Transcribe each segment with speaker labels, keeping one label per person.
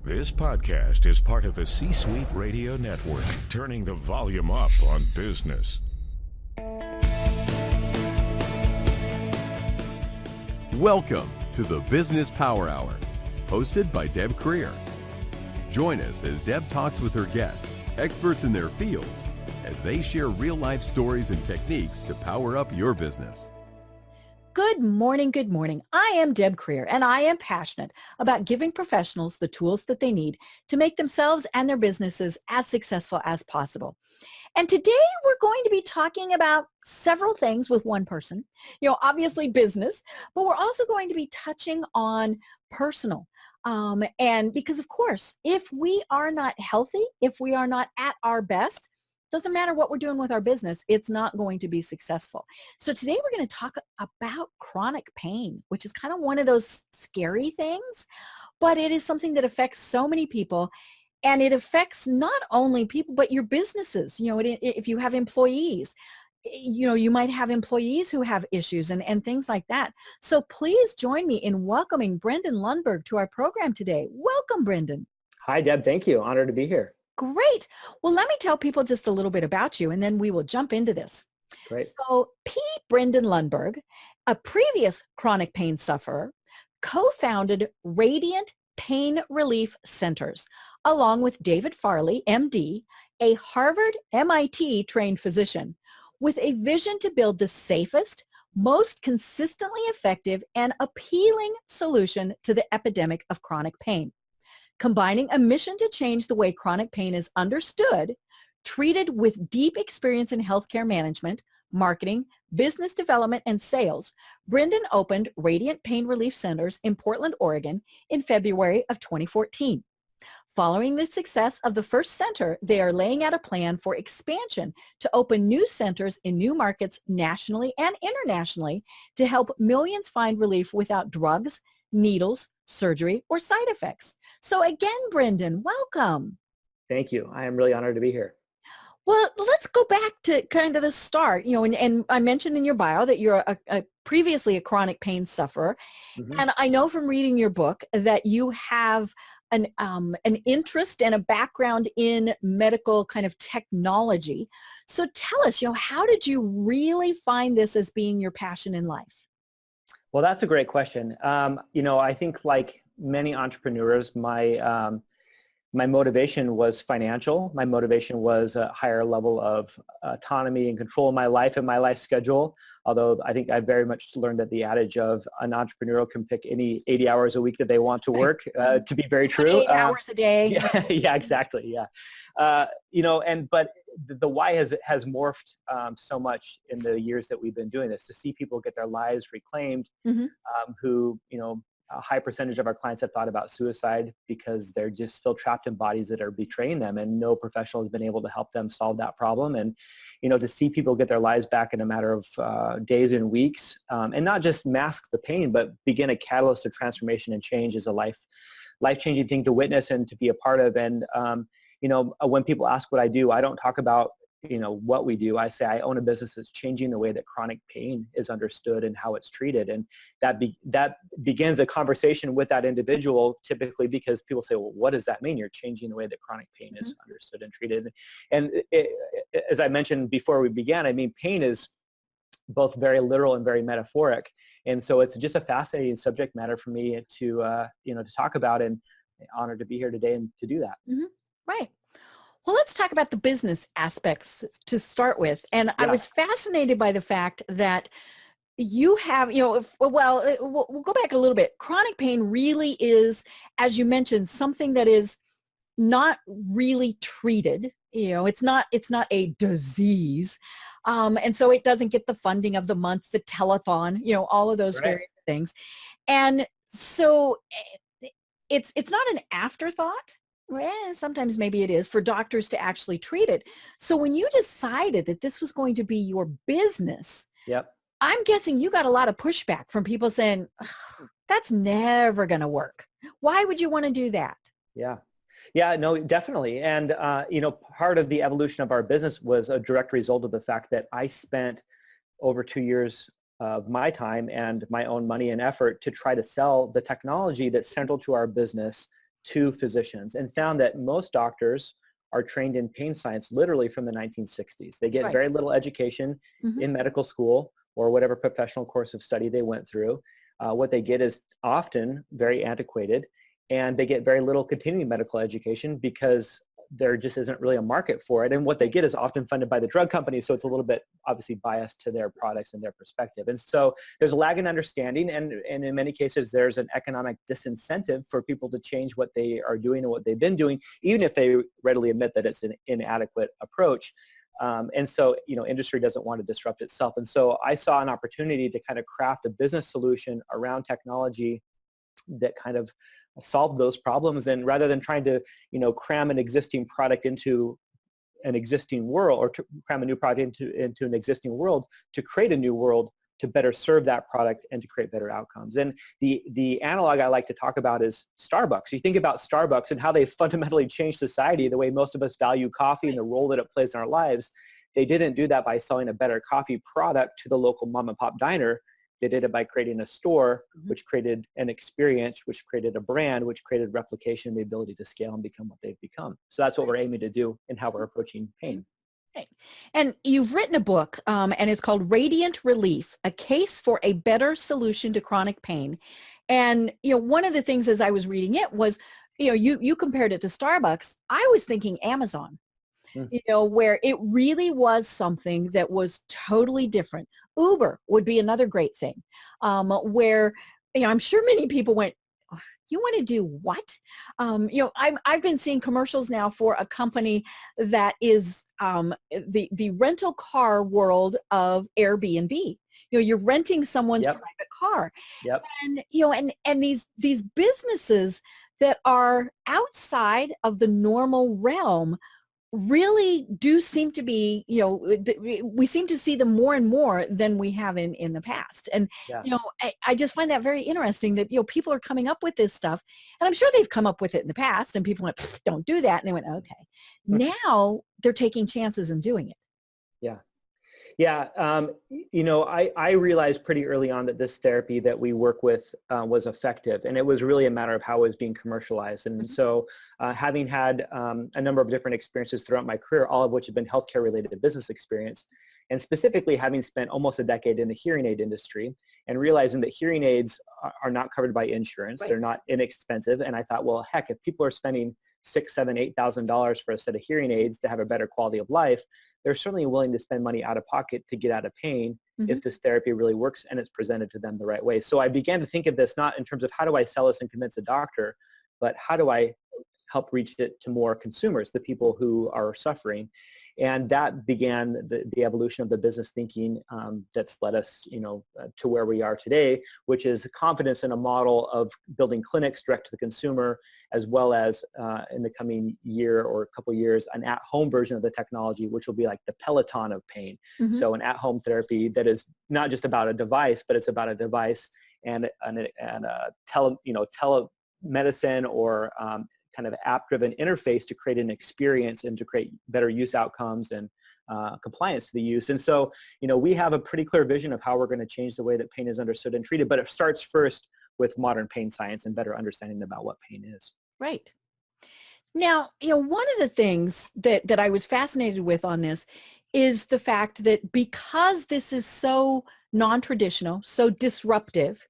Speaker 1: This podcast is part of the C-Suite Radio Network, turning the volume up on business.
Speaker 2: Welcome to the Business Power Hour, hosted by Deb Creer. Join us as Deb talks with her guests, experts in their fields, as they share real-life stories and techniques to power up your business.
Speaker 3: Good morning, good morning. I am Deb Creer, and I am passionate about giving professionals the tools that they need to make themselves and their businesses as successful as possible. And today we're going to be talking about several things with one person, obviously business, but we're also going to be touching on personal. And because of course, if we are not healthy, if we are not at our best, doesn't matter what we're doing with our business, it's not going to be successful. So today we're going to talk about chronic pain, which is kind of one of those scary things, but it is something that affects so many people. And it affects not only people, but your businesses. If you have employees, you might have employees who have issues and things like that. So please join me in welcoming Brendon Lundberg to our program today. Welcome, Brendon.
Speaker 4: Hi, Deb. Thank you. Honored to be here.
Speaker 3: Great. Well, let me tell people just a little bit about you, and then we will jump into this.
Speaker 4: Great.
Speaker 3: So Brendon Lundberg, a previous chronic pain sufferer, co-founded Radiant Pain Relief Centers, along with David Farley, MD, a Harvard MIT trained physician, with a vision to build the safest, most consistently effective, and appealing solution to the epidemic of chronic pain. Combining a mission to change the way chronic pain is understood, treated with deep experience in healthcare management, marketing, business development, and sales, Brendon opened Radiant Pain Relief Centers in Portland, Oregon in February of 2014. Following the success of the first center, they are laying out a plan for expansion to open new centers in new markets nationally and internationally to help millions find relief without drugs, needles, surgery, or side effects. So again, Brendon, welcome.
Speaker 4: Thank you. I am really honored to be here.
Speaker 3: Well, let's go back to kind of the start, and I mentioned in your bio that you're previously a chronic pain sufferer. Mm-hmm. And I know from reading your book that you have an interest and a background in medical kind of technology. So tell us, how did you really find this as being your passion in life?
Speaker 4: Well, that's a great question. I think like many entrepreneurs, my motivation was financial. My motivation was a higher level of autonomy and control of my life and my life schedule. Although I think I very much learned that the adage of an entrepreneur can pick any 80 hours a week that they want to work to be very true.
Speaker 3: 8 hours a day.
Speaker 4: Yeah, exactly. Yeah. But the why has morphed so much in the years that we've been doing this, to see people get their lives reclaimed, mm-hmm. Who, a high percentage of our clients have thought about suicide because they're just still trapped in bodies that are betraying them, and no professional has been able to help them solve that problem. And, to see people get their lives back in a matter of days and weeks, and not just mask the pain, but begin a catalyst of transformation and change is a life-changing thing to witness and to be a part of. And, when people ask what I do, I don't talk about what we do. I say I own a business that's changing the way that chronic pain is understood and how it's treated. And that begins a conversation with that individual, typically, because people say, well, what does that mean? You're changing the way that chronic pain mm-hmm. is understood and treated. And as I mentioned before we began, pain is both very literal and very metaphoric. And so it's just a fascinating subject matter for me to talk about, and honored to be here today and to do that.
Speaker 3: Mm-hmm. Right. Well, let's talk about the business aspects to start with. And yeah. I was fascinated by the fact that you have, we'll go back a little bit. Chronic pain really is, as you mentioned, something that is not really treated. It's not a disease. And so it doesn't get the funding of the month, the telethon, all of those various things. And so it's not an afterthought. Well, sometimes maybe it is for doctors to actually treat it. So when you decided that this was going to be your business,
Speaker 4: yep.
Speaker 3: I'm guessing you got a lot of pushback from people saying, that's never going to work. Why would you want to do that?
Speaker 4: Yeah. Yeah, no, definitely. And, part of the evolution of our business was a direct result of the fact that I spent over 2 years of my time and my own money and effort to try to sell the technology that's central to our business to physicians and found that most doctors are trained in pain science literally from the 1960s. They get very little education in medical school or whatever professional course of study they went through. What they get is often very antiquated, and they get very little continuing medical education because there just isn't really a market for it. And what they get is often funded by the drug companies, so it's a little bit obviously biased to their products and their perspective. And so there's a lag in understanding, and in many cases there's an economic disincentive for people to change what they are doing and what they've been doing, even if they readily admit that it's an inadequate approach. And so, industry doesn't want to disrupt itself. And so I saw an opportunity to kind of craft a business solution around technology that kind of solved those problems. And rather than trying to, cram an existing product into an existing world, or to cram a new product into an existing world, to create a new world to better serve that product and to create better outcomes. And the analog I like to talk about is Starbucks. You think about Starbucks and how they fundamentally changed society, the way most of us value coffee and the role that it plays in our lives. They didn't do that by selling a better coffee product to the local mom and pop diner. They did it by creating a store, which created an experience, which created a brand, which created replication, the ability to scale and become what they've become. So that's what we're aiming to do and how we're approaching pain.
Speaker 3: Right. And you've written a book, and it's called Radiant Relief, A Case for a Better Solution to Chronic Pain. And, one of the things as I was reading it was, you compared it to Starbucks. I was thinking Amazon, where it really was something that was totally different. Uber would be another great thing, where, I'm sure many people went, you want to do what? I've been seeing commercials now for a company that is the rental car world of Airbnb. You're renting someone's private car.
Speaker 4: Yep.
Speaker 3: And these businesses that are outside of the normal realm really do seem to be, we seem to see them more and more than we have in the past. And, I just find that very interesting that, people are coming up with this stuff, and I'm sure they've come up with it in the past and people went, don't do that. And they went, okay. Now they're taking chances and doing it.
Speaker 4: Yeah. Yeah. I realized pretty early on that this therapy that we work with was effective, and it was really a matter of how it was being commercialized. And so having had a number of different experiences throughout my career, all of which have been healthcare related business experience, and specifically having spent almost a decade in the hearing aid industry and realizing that hearing aids are not covered by insurance. Right. They're not inexpensive. And I thought, well, heck, if people are spending $6,000, $7,000, $8,000 for a set of hearing aids to have a better quality of life, they're certainly willing to spend money out of pocket to get out of pain if this therapy really works and it's presented to them the right way. So I began to think of this not in terms of how do I sell this and convince a doctor, but how do I help reach it to more consumers, the people who are suffering. And that began the evolution of the business thinking that's led us, to where we are today, which is confidence in a model of building clinics direct to the consumer, as well as in the coming year or a couple of years, an at-home version of the technology, which will be like the Peloton of pain. So an at-home therapy that is not just about a device, but it's about a device and a telemedicine or kind of app-driven interface to create an experience and to create better use outcomes and compliance to the use. And so, we have a pretty clear vision of how we're going to change the way that pain is understood and treated, but it starts first with modern pain science and better understanding about what pain is.
Speaker 3: Right. Now, one of the things that I was fascinated with on this is the fact that because this is so non-traditional, so disruptive,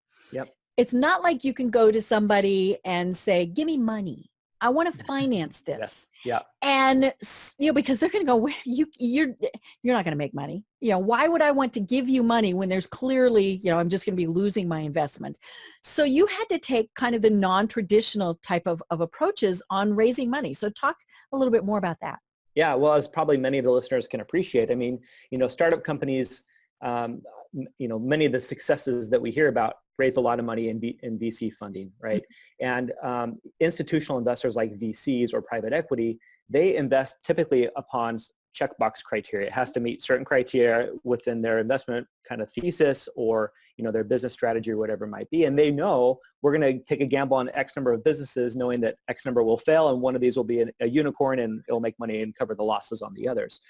Speaker 3: it's not like you can go to somebody and say, give me money. I want to finance this.
Speaker 4: Yeah.
Speaker 3: And, because they're going to go, you're not going to make money. Why would I want to give you money when there's clearly, I'm just going to be losing my investment. So you had to take kind of the non-traditional type of approaches on raising money. So talk a little bit more about that.
Speaker 4: Yeah. Well, as probably many of the listeners can appreciate, I mean, startup companies, many of the successes that we hear about raised a lot of money in VC funding, right? And institutional investors like VCs or private equity, they invest typically upon checkbox criteria. It has to meet certain criteria within their investment kind of thesis or, their business strategy or whatever it might be. And they know we're going to take a gamble on X number of businesses knowing that X number will fail and one of these will be a unicorn and it'll make money and cover the losses on the others.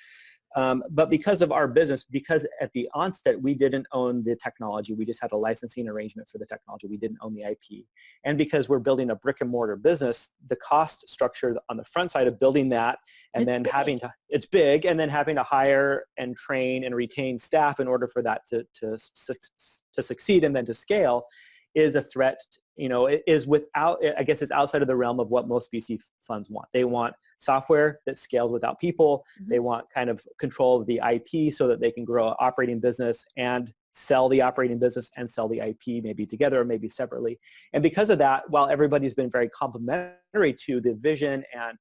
Speaker 4: But because of our business, because at the onset we didn't own the technology, we just had a licensing arrangement for the technology. We didn't own the IP. And because we're building a brick and mortar business, the cost structure on the front side of building that and then it's big, and then having to hire and train and retain staff in order for that to succeed and then to scale is a threat. It is I guess it's outside of the realm of what most VC funds want. They want software that scales without people. Mm-hmm. They want kind of control of the IP so that they can grow an operating business and sell the operating business and sell the IP maybe together or maybe separately. And because of that, while everybody's been very complimentary to the vision and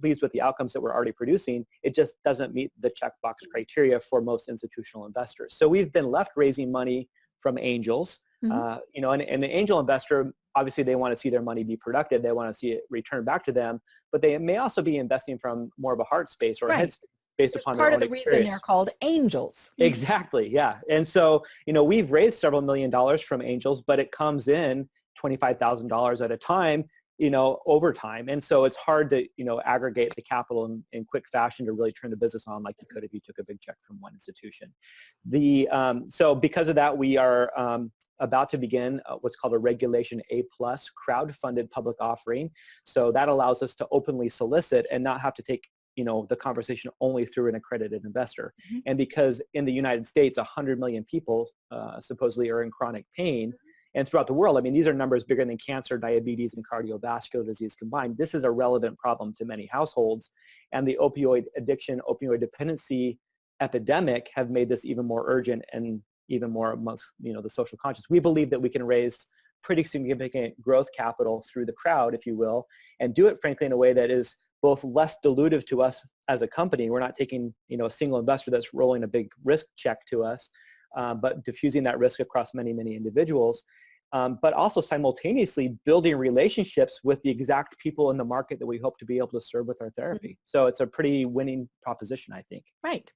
Speaker 4: pleased with the outcomes that we're already producing, it just doesn't meet the checkbox criteria for most institutional investors. So we've been left raising money from angels. Mm-hmm. And the angel investor, obviously they want to see their money be productive. They want to see it return back to them, but they may also be investing from more of a heart space or a head space based upon their own experience.
Speaker 3: Part of the reason they're called angels.
Speaker 4: Exactly, yeah. And so, we've raised several $1 million from angels, but it comes in $25,000 at a time, over time. And so it's hard to, aggregate the capital in quick fashion to really turn the business on like you could if you took a big check from one institution. So because of that, we are about to begin what's called a Regulation A+ crowdfunded public offering. So that allows us to openly solicit and not have to take the conversation only through an accredited investor. Mm-hmm. And because in the United States, 100 million people supposedly are in chronic pain, and throughout the world, these are numbers bigger than cancer, diabetes, and cardiovascular disease combined. This is a relevant problem to many households. And the opioid addiction, opioid dependency epidemic have made this even more urgent and even more amongst, the social conscious. We believe that we can raise pretty significant growth capital through the crowd, if you will, and do it, frankly, in a way that is both less dilutive to us as a company. We're not taking, a single investor that's rolling a big risk check to us, but diffusing that risk across many, many individuals, but also simultaneously building relationships with the exact people in the market that we hope to be able to serve with our therapy. Mm-hmm. So it's a pretty winning proposition, I think.
Speaker 3: Right.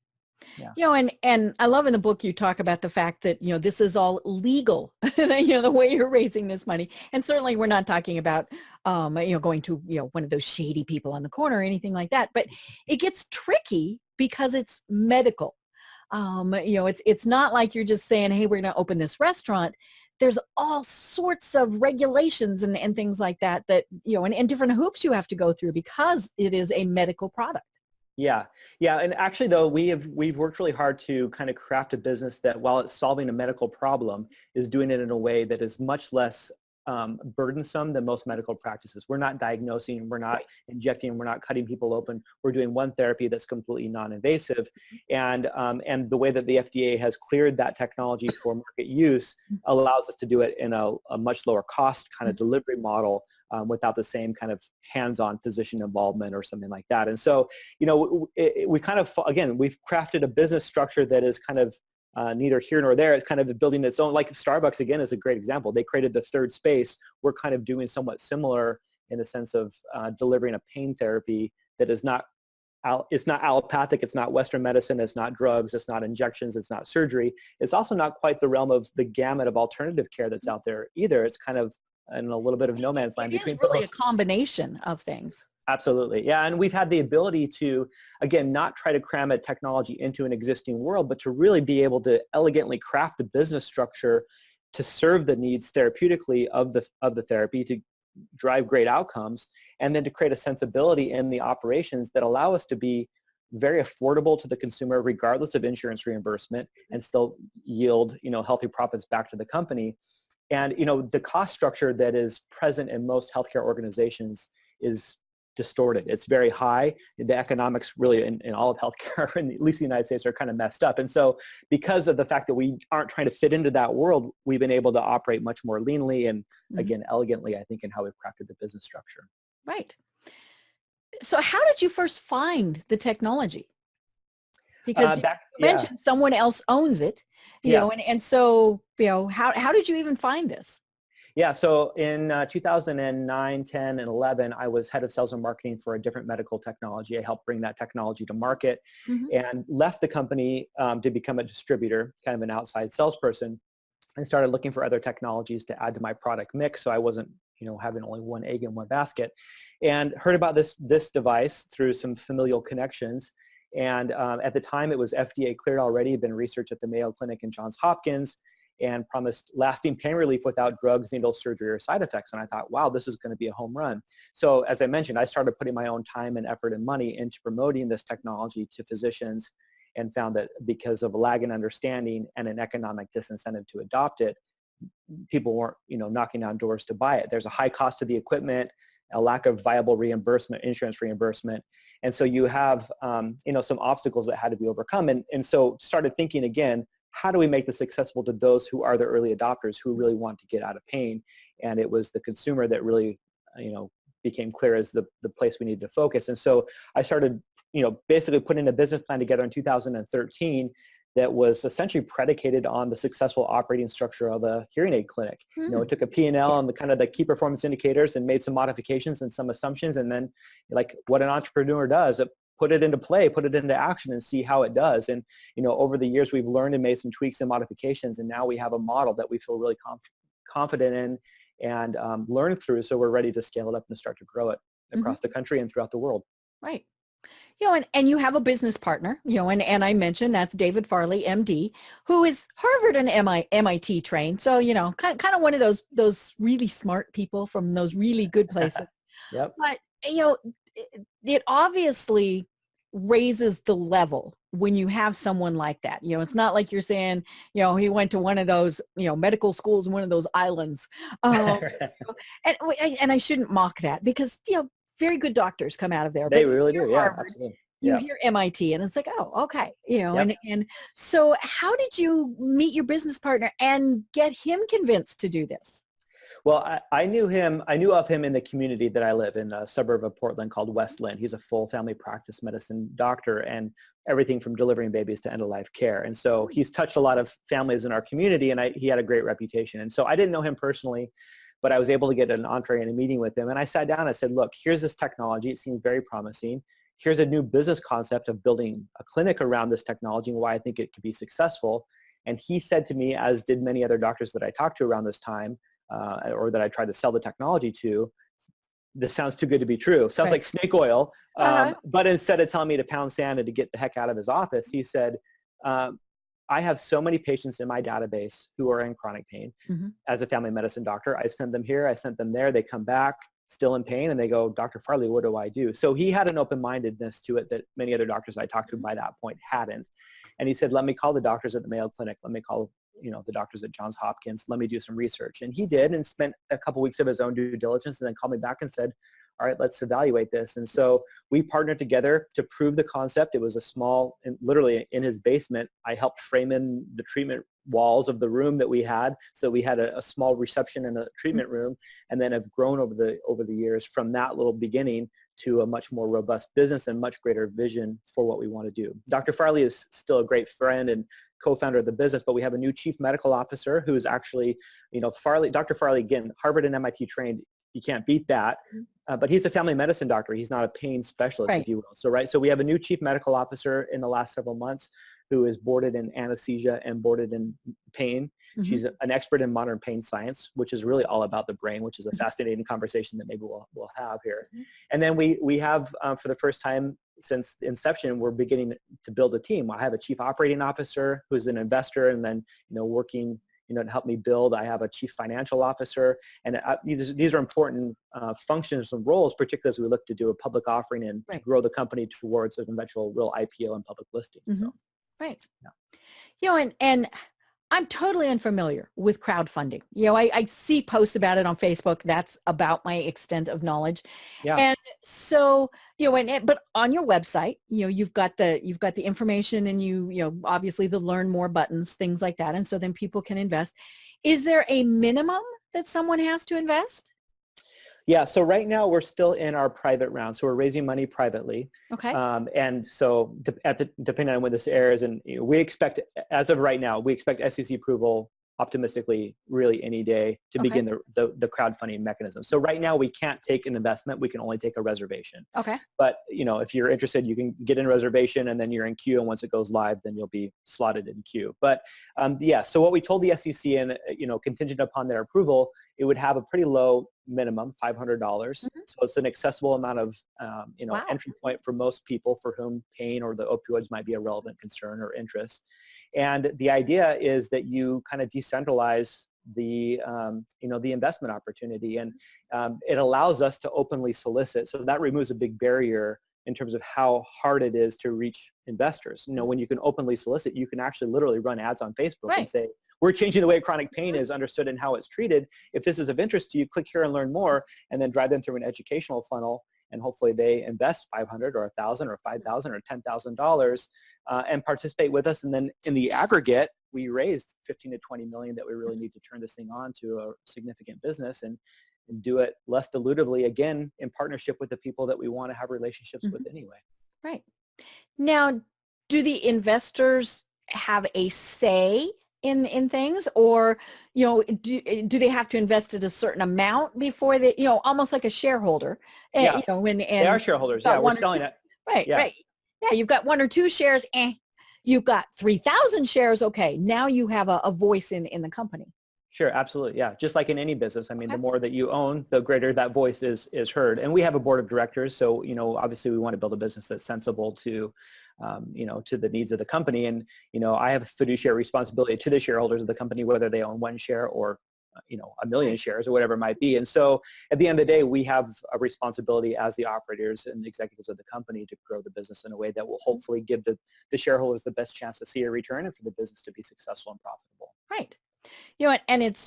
Speaker 3: Yeah. And I love in the book you talk about the fact that, this is all legal, the way you're raising this money. And certainly we're not talking about, going to, one of those shady people on the corner or anything like that. But it gets tricky because it's medical. It's not like you're just saying, hey, we're going to open this restaurant. There's all sorts of regulations and things like that, and different hoops you have to go through because it is a medical product.
Speaker 4: Yeah. And actually, though, we've worked really hard to kind of craft a business that, while it's solving a medical problem, is doing it in a way that is much less burdensome than most medical practices. We're not diagnosing, we're not injecting, we're not cutting people open. We're doing one therapy that's completely non-invasive. And the way that the FDA has cleared that technology for market use allows us to do it in a much lower cost kind of delivery model without the same kind of hands-on physician involvement or something like that. And so, we kind of, again, we've crafted a business structure that is kind of neither here nor there. It's kind of building its own, like Starbucks, again, is a great example. They created the third space. We're kind of doing somewhat similar in the sense of delivering a pain therapy that is not, it's not allopathic, it's not Western medicine, it's not drugs, it's not injections, it's not surgery. It's also not quite the realm of the gamut of alternative care that's out there either. It's kind of in a little bit of no man's land between
Speaker 3: both. It's really
Speaker 4: both.
Speaker 3: a combination of things.
Speaker 4: Absolutely. Yeah. And we've had the ability to, again, not try to cram a technology into an existing world, but to really be able to elegantly craft the business structure to serve the needs therapeutically of the therapy, to drive great outcomes, and then to create a sensibility in the operations that allow us to be very affordable to the consumer regardless of insurance reimbursement and still yield, healthy profits back to the company. And, the cost structure that is present in most healthcare organizations is distorted. It's very high. The economics really in all of healthcare, and at least the United States, are kind of messed up. And so because of the fact that we aren't trying to fit into that world, we've been able to operate much more leanly and, again, elegantly, I think, in how we've crafted the business structure.
Speaker 3: Right. So how did you first find the technology? Because you mentioned someone else owns it, you know, and so, how did you even find this?
Speaker 4: Yeah, so in 2009, 10, and 11, I was head of sales and marketing for a different medical technology. I helped bring that technology to market and left the company to become a distributor, kind of an outside salesperson, and started looking for other technologies to add to my product mix so I wasn't, having only one egg in one basket, and heard about this device through some familial connections. And at the time, it was FDA cleared already, been researched at the Mayo Clinic and Johns Hopkins, and promised lasting pain relief without drugs, needle, surgery, or side effects. And I thought, wow, this is going to be a home run. So as I mentioned, I started putting my own time and effort and money into promoting this technology to physicians, and found that because of a lag in understanding and an economic disincentive to adopt it, people weren't, knocking down doors to buy it. There's a high cost to the equipment, a lack of viable reimbursement, insurance reimbursement. And so you have, some obstacles that had to be overcome. And so started thinking again, how do we make this accessible to those who are the early adopters who really want to get out of pain? And it was the consumer that really, became clear as the place we needed to focus. And so I started, basically putting a business plan together in 2013 that was essentially predicated on the successful operating structure of a hearing aid clinic. It took a P&L on the key performance indicators and made some modifications and some assumptions. And then, like what an entrepreneur does, put it into play, put it into action, and see how it does. And, over the years, we've learned and made some tweaks and modifications. And now we have a model that we feel really confident in and learn through. So we're ready to scale it up and start to grow it across the country and throughout the world.
Speaker 3: Right. And you have a business partner, and I mentioned that's David Farley, MD, who is Harvard and MIT trained. So, kind of one of those really smart people from those really good places.
Speaker 4: Yep.
Speaker 3: But, it obviously raises the level when you have someone like that. It's not like you're saying, he went to one of those, medical schools, one of those islands. And I shouldn't mock that because, very good doctors come out of there.
Speaker 4: They really do. Yeah,
Speaker 3: Harvard,
Speaker 4: absolutely.
Speaker 3: you hear MIT and it's like, oh, okay.
Speaker 4: Yep.
Speaker 3: And so how did you meet your business partner and get him convinced to do this?
Speaker 4: Well, I knew of him in the community that I live in, a suburb of Portland called West Lynn. He's a full family practice medicine doctor and everything from delivering babies to end-of-life care. And so he's touched a lot of families in our community, and he had a great reputation. And so I didn't know him personally, but I was able to get an entree in a meeting with him. And I sat down and I said, look, here's this technology. It seems very promising. Here's a new business concept of building a clinic around this technology and why I think it could be successful. And he said to me, as did many other doctors that I talked to around this time, or that I tried to sell the technology to, this sounds too good to be true. Sounds
Speaker 3: Right.
Speaker 4: like snake oil. But instead of telling me to pound sand and to get the heck out of his office, he said, I have so many patients in my database who are in chronic pain. As a family medicine doctor, I've sent them here, I sent them there, they come back still in pain and they go, Dr. Farley, what do I do? So he had an open-mindedness to it that many other doctors I talked to by that point hadn't. And he said, let me call the doctors at the Mayo Clinic. Let me call the doctors at Johns Hopkins. Let me do some research. And he did, and spent a couple weeks of his own due diligence, and then called me back and said, all right, let's evaluate this. And so we partnered together to prove the concept. It was a small, and literally in his basement, I helped frame in the treatment walls of the room that we had. So we had a small reception and a treatment room, and then have grown over the years from that little beginning to a much more robust business and much greater vision for what we want to do. Dr. Farley is still a great friend and co-founder of the business, but we have a new chief medical officer who is actually, Dr. Farley, again, Harvard and MIT trained. You can't beat that. But he's a family medicine doctor. He's not a pain specialist,
Speaker 3: Right.
Speaker 4: if you will. So we have a new chief medical officer in the last several months who is boarded in anesthesia and boarded in pain. She's an expert in modern pain science, which is really all about the brain, which is a fascinating conversation that maybe we'll have here. And then we have, for the first time since inception, we're beginning to build a team. I have a chief operating officer who's an investor, and then working to help me build. I have a chief financial officer, and these are important functions and roles, particularly as we look to do a public offering and
Speaker 3: Right.
Speaker 4: to grow the company towards an eventual real IPO and public listing. So,
Speaker 3: Right.
Speaker 4: yeah.
Speaker 3: And I'm totally unfamiliar with crowdfunding. I see posts about it on Facebook. That's about my extent of knowledge.
Speaker 4: Yeah.
Speaker 3: And so, but on your website, you've got the information, and obviously the learn more buttons, things like that. And so then people can invest. Is there a minimum that someone has to invest?
Speaker 4: Yeah, so right now we're still in our private round, so we're raising money privately.
Speaker 3: Okay.
Speaker 4: And so depending on when this airs, and we expect, as of right now, we expect SEC approval optimistically really any day to begin the crowdfunding mechanism. So right now we can't take an investment, we can only take a reservation.
Speaker 3: Okay.
Speaker 4: But if you're interested, you can get in a reservation and then you're in queue, and once it goes live, then you'll be slotted in queue. But so what we told the SEC, and contingent upon their approval, it would have a pretty low minimum, $500. So it's an accessible amount of,
Speaker 3: Wow.
Speaker 4: entry point for most people for whom pain or the opioids might be a relevant concern or interest. And the idea is that you kind of decentralize the investment opportunity, and it allows us to openly solicit. So that removes a big barrier in terms of how hard it is to reach investors. When you can openly solicit, you can actually literally run ads on Facebook and say, we're changing the way chronic pain is understood and how it's treated. If this is of interest to you, click here and learn more, and then drive them through an educational funnel. And hopefully they invest $500 or $1,000 or $5,000 or $10,000 and participate with us. And then in the aggregate, we raised 15 to 20 million that we really need to turn this thing on to a significant business and do it less dilutively, again, in partnership with the people that we want to have relationships with anyway.
Speaker 3: Right. Now, do the investors have a say in things, or, do they have to invest at a certain amount before they, almost like a shareholder?
Speaker 4: Yeah.
Speaker 3: And
Speaker 4: they are shareholders. Yeah, we're selling it.
Speaker 3: Right,
Speaker 4: Yeah.
Speaker 3: right. Yeah, you've got 1 or 2 shares. You've got 3,000 shares. Okay, now you have a voice in the company.
Speaker 4: Sure, absolutely. Yeah, just like in any business. I mean, the more that you own, the greater that voice is heard. And we have a board of directors, so obviously we want to build a business that's sensible to, to the needs of the company. And I have a fiduciary responsibility to the shareholders of the company, whether they own 1 share or 1 million shares or whatever it might be. And so at the end of the day, we have a responsibility as the operators and executives of the company to grow the business in a way that will hopefully give the shareholders the best chance to see a return and for the business to be successful and profitable.
Speaker 3: Right. And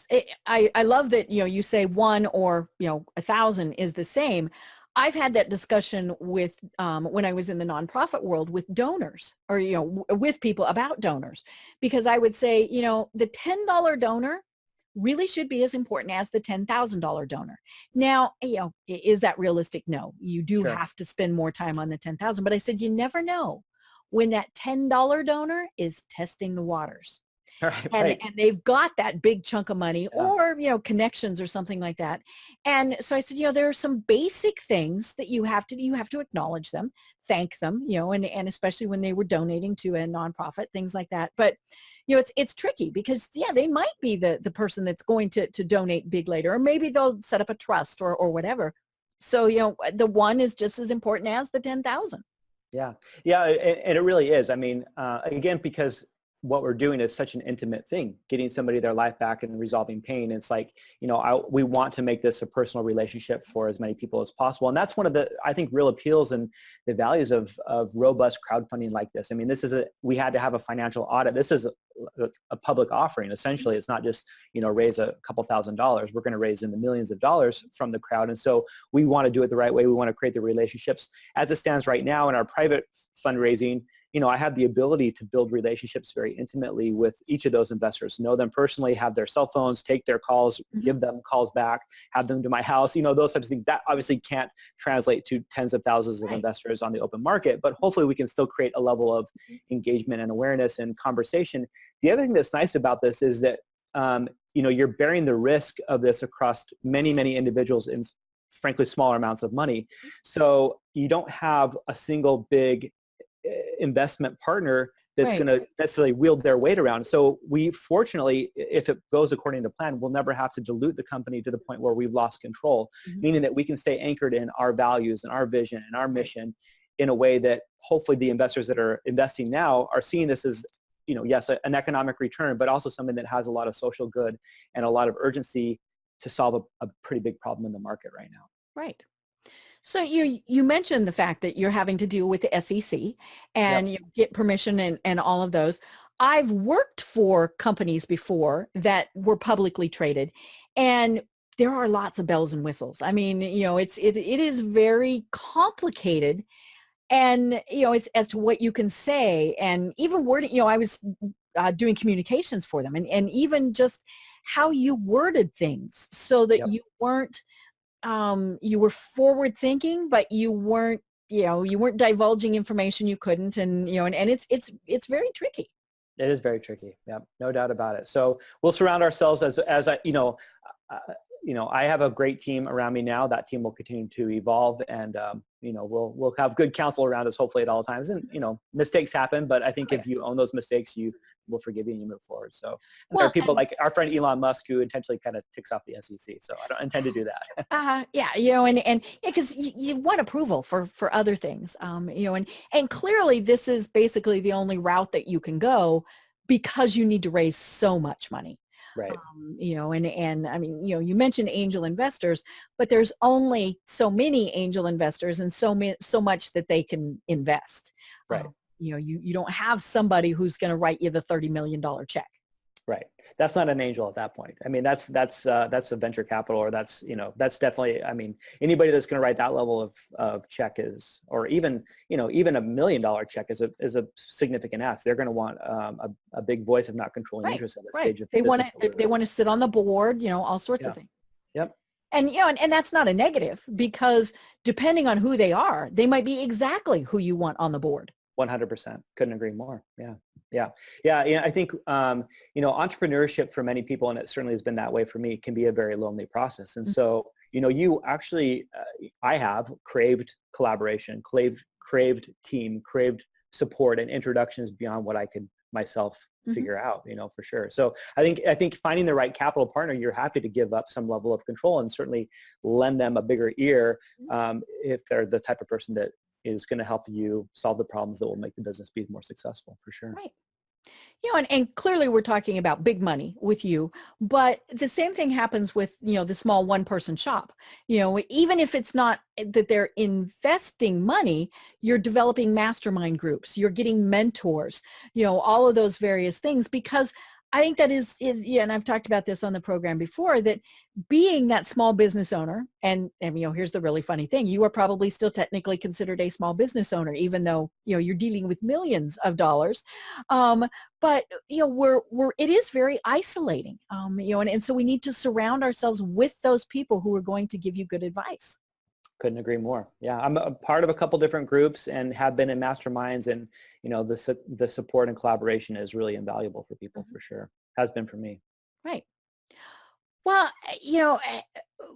Speaker 3: I love that, you say 1 or, 1,000 is the same. I've had that discussion with, when I was in the nonprofit world with donors or, with people about donors, because I would say, the $10 donor really should be as important as the $10,000 donor. Now, is that realistic? No, you do have to spend more time on the 10,000, but I said, you never know when that $10 donor is testing the waters. And they've got that big chunk of money or, connections or something like that. And so I said, there are some basic things that you have to acknowledge them, thank them, and especially when they were donating to a nonprofit, things like that. But, it's tricky because, they might be the person that's going to donate big later, or maybe they'll set up a trust or whatever. So, the 1 is just as important as the 10,000.
Speaker 4: Yeah. Yeah. And it really is. I mean, again, because what we're doing is such an intimate thing, getting somebody their life back and resolving pain. It's like, we want to make this a personal relationship for as many people as possible. And that's one of the, I think, real appeals and the values of robust crowdfunding like this. I mean, we had to have a financial audit. This is a public offering. Essentially, it's not just, raise a couple $1,000s. We're going to raise in the millions of dollars from the crowd. And so we want to do it the right way. We want to create the relationships. As it stands right now in our private fundraising, I have the ability to build relationships very intimately with each of those investors, know them personally, have their cell phones, take their calls, give them calls back, have them to my house, those types of things. That obviously can't translate to tens of thousands of investors on the open market, but hopefully we can still create a level of engagement and awareness and conversation. The other thing that's nice about this is that, you're bearing the risk of this across many, many individuals in, frankly, smaller amounts of money. So you don't have a single big investment partner that's going to necessarily wield their weight around. So we, fortunately, if it goes according to plan, we'll never have to dilute the company to the point where we've lost control, meaning that we can stay anchored in our values and our vision and our mission in a way that hopefully the investors that are investing now are seeing this as, yes, an economic return, but also something that has a lot of social good and a lot of urgency to solve a pretty big problem in the market right now.
Speaker 3: Right. So you mentioned the fact that you're having to deal with the SEC and you get permission and all of those. I've worked for companies before that were publicly traded, and there are lots of bells and whistles. I mean, it is very complicated, and it's as to what you can say, and even wording. I was doing communications for them, and even just how you worded things so that you weren't. You were forward thinking, but you weren't divulging information you couldn't, and it's very tricky.
Speaker 4: It is very tricky. Yeah, no doubt about it. So we'll surround ourselves as I have a great team around me now. That team will continue to evolve, and we'll have good counsel around us hopefully at all times. And mistakes happen, but I think if you own those mistakes, you will forgive you and you move forward. So there are people like our friend Elon Musk who intentionally kind of ticks off the SEC. So I don't intend to do that.
Speaker 3: Because you want approval for other things, and clearly this is basically the only route that you can go because you need to raise so much money.
Speaker 4: Right.
Speaker 3: And I mean, you mentioned angel investors, but there's only so many angel investors and so much that they can invest.
Speaker 4: Right.
Speaker 3: You don't have somebody who's going to write you the $30 million check.
Speaker 4: Right. That's not an angel at that point. I mean, that's a venture capital, or that's definitely, I mean, anybody that's going to write that level of check is, or even $1 million check is a significant ask. They're going to want a big voice of not controlling interest at that stage of business.
Speaker 3: They want to sit on the board, all sorts of things.
Speaker 4: Yep.
Speaker 3: And, and that's not a negative, because depending on who they are, they might be exactly who you want on the board.
Speaker 4: 100%. Couldn't agree more. Yeah. I think, entrepreneurship for many people, and it certainly has been that way for me, can be a very lonely process. And so, you actually, I have craved collaboration, craved team, craved support and introductions beyond what I could myself figure out, for sure. So I think finding the right capital partner, you're happy to give up some level of control and certainly lend them a bigger ear if they're the type of person that is going to help you solve the problems that will make the business be more successful, for sure.
Speaker 3: Right. And clearly we're talking about big money with you, but the same thing happens with, the small one-person shop. Even if it's not that they're investing money, you're developing mastermind groups, you're getting mentors, all of those various things, because I think that is, and I've talked about this on the program before, that being that small business owner, and here's the really funny thing, you are probably still technically considered a small business owner, even though, you're dealing with millions of dollars. But, it is very isolating, and so we need to surround ourselves with those people who are going to give you good advice.
Speaker 4: Couldn't agree more. Yeah, I'm a part of a couple different groups and have been in masterminds, and the support and collaboration is really invaluable for people, for sure. Has been for me.
Speaker 3: Right. Well,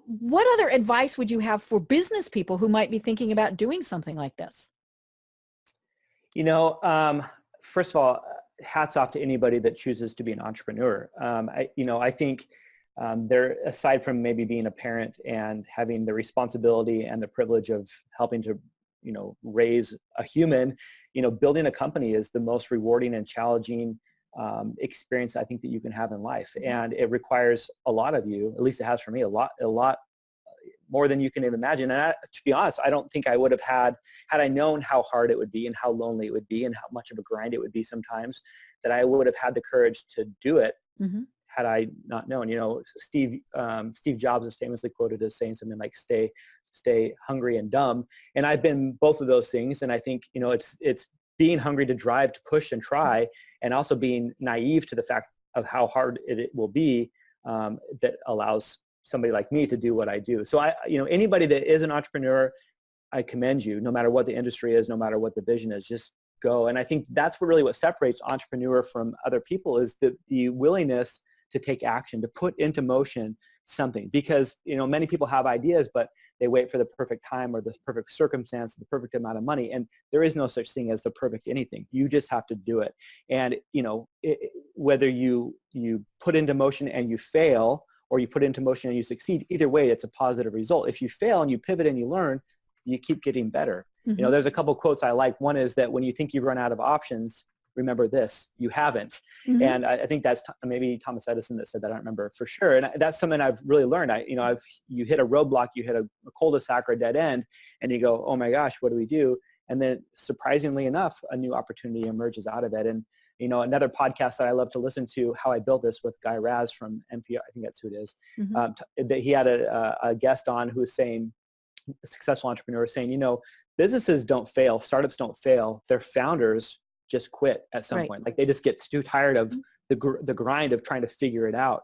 Speaker 3: what other advice would you have for business people who might be thinking about doing something like this?
Speaker 4: First of all, hats off to anybody that chooses to be an entrepreneur. I think they're, aside from maybe being a parent and having the responsibility and the privilege of helping to, raise a human, building a company is the most rewarding and challenging experience I think that you can have in life. And it requires a lot of you, at least it has for me, a lot more than you can even imagine. And to be honest, I don't think I would have had I known how hard it would be and how lonely it would be and how much of a grind it would be sometimes, that I would have had the courage to do it. Had I not known. Steve Jobs is famously quoted as saying something like stay hungry and dumb. And I've been both of those things. And I think, it's being hungry to drive, to push and try, and also being naive to the fact of how hard it will be, that allows somebody like me to do what I do. So anybody that is an entrepreneur, I commend you, no matter what the industry is, no matter what the vision is, just go. And I think that's what separates entrepreneur from other people, is the willingness to take action, to put into motion something. Because, many people have ideas, but they wait for the perfect time or the perfect circumstance, the perfect amount of money. And there is no such thing as the perfect anything. You just have to do it. And, whether you put into motion and you fail, or you put into motion and you succeed, either way, it's a positive result. If you fail and you pivot and you learn, you keep getting better. There's a couple quotes I like. One is that when you think you've run out of options, remember this, you haven't. And I think that's maybe Thomas Edison that said that, I don't remember for sure. And that's something I've really learned. You hit a roadblock, you hit a cul-de-sac or a dead end, and you go, oh my gosh, what do we do? And then surprisingly enough, a new opportunity emerges out of it. And, another podcast that I love to listen to, How I Built This, with Guy Raz from NPR, I think that's who it is, that he had a guest on who was saying, a successful entrepreneur saying, businesses don't fail, startups don't fail, their founders just quit at some point. Like they just get too tired of the grind of trying to figure it out.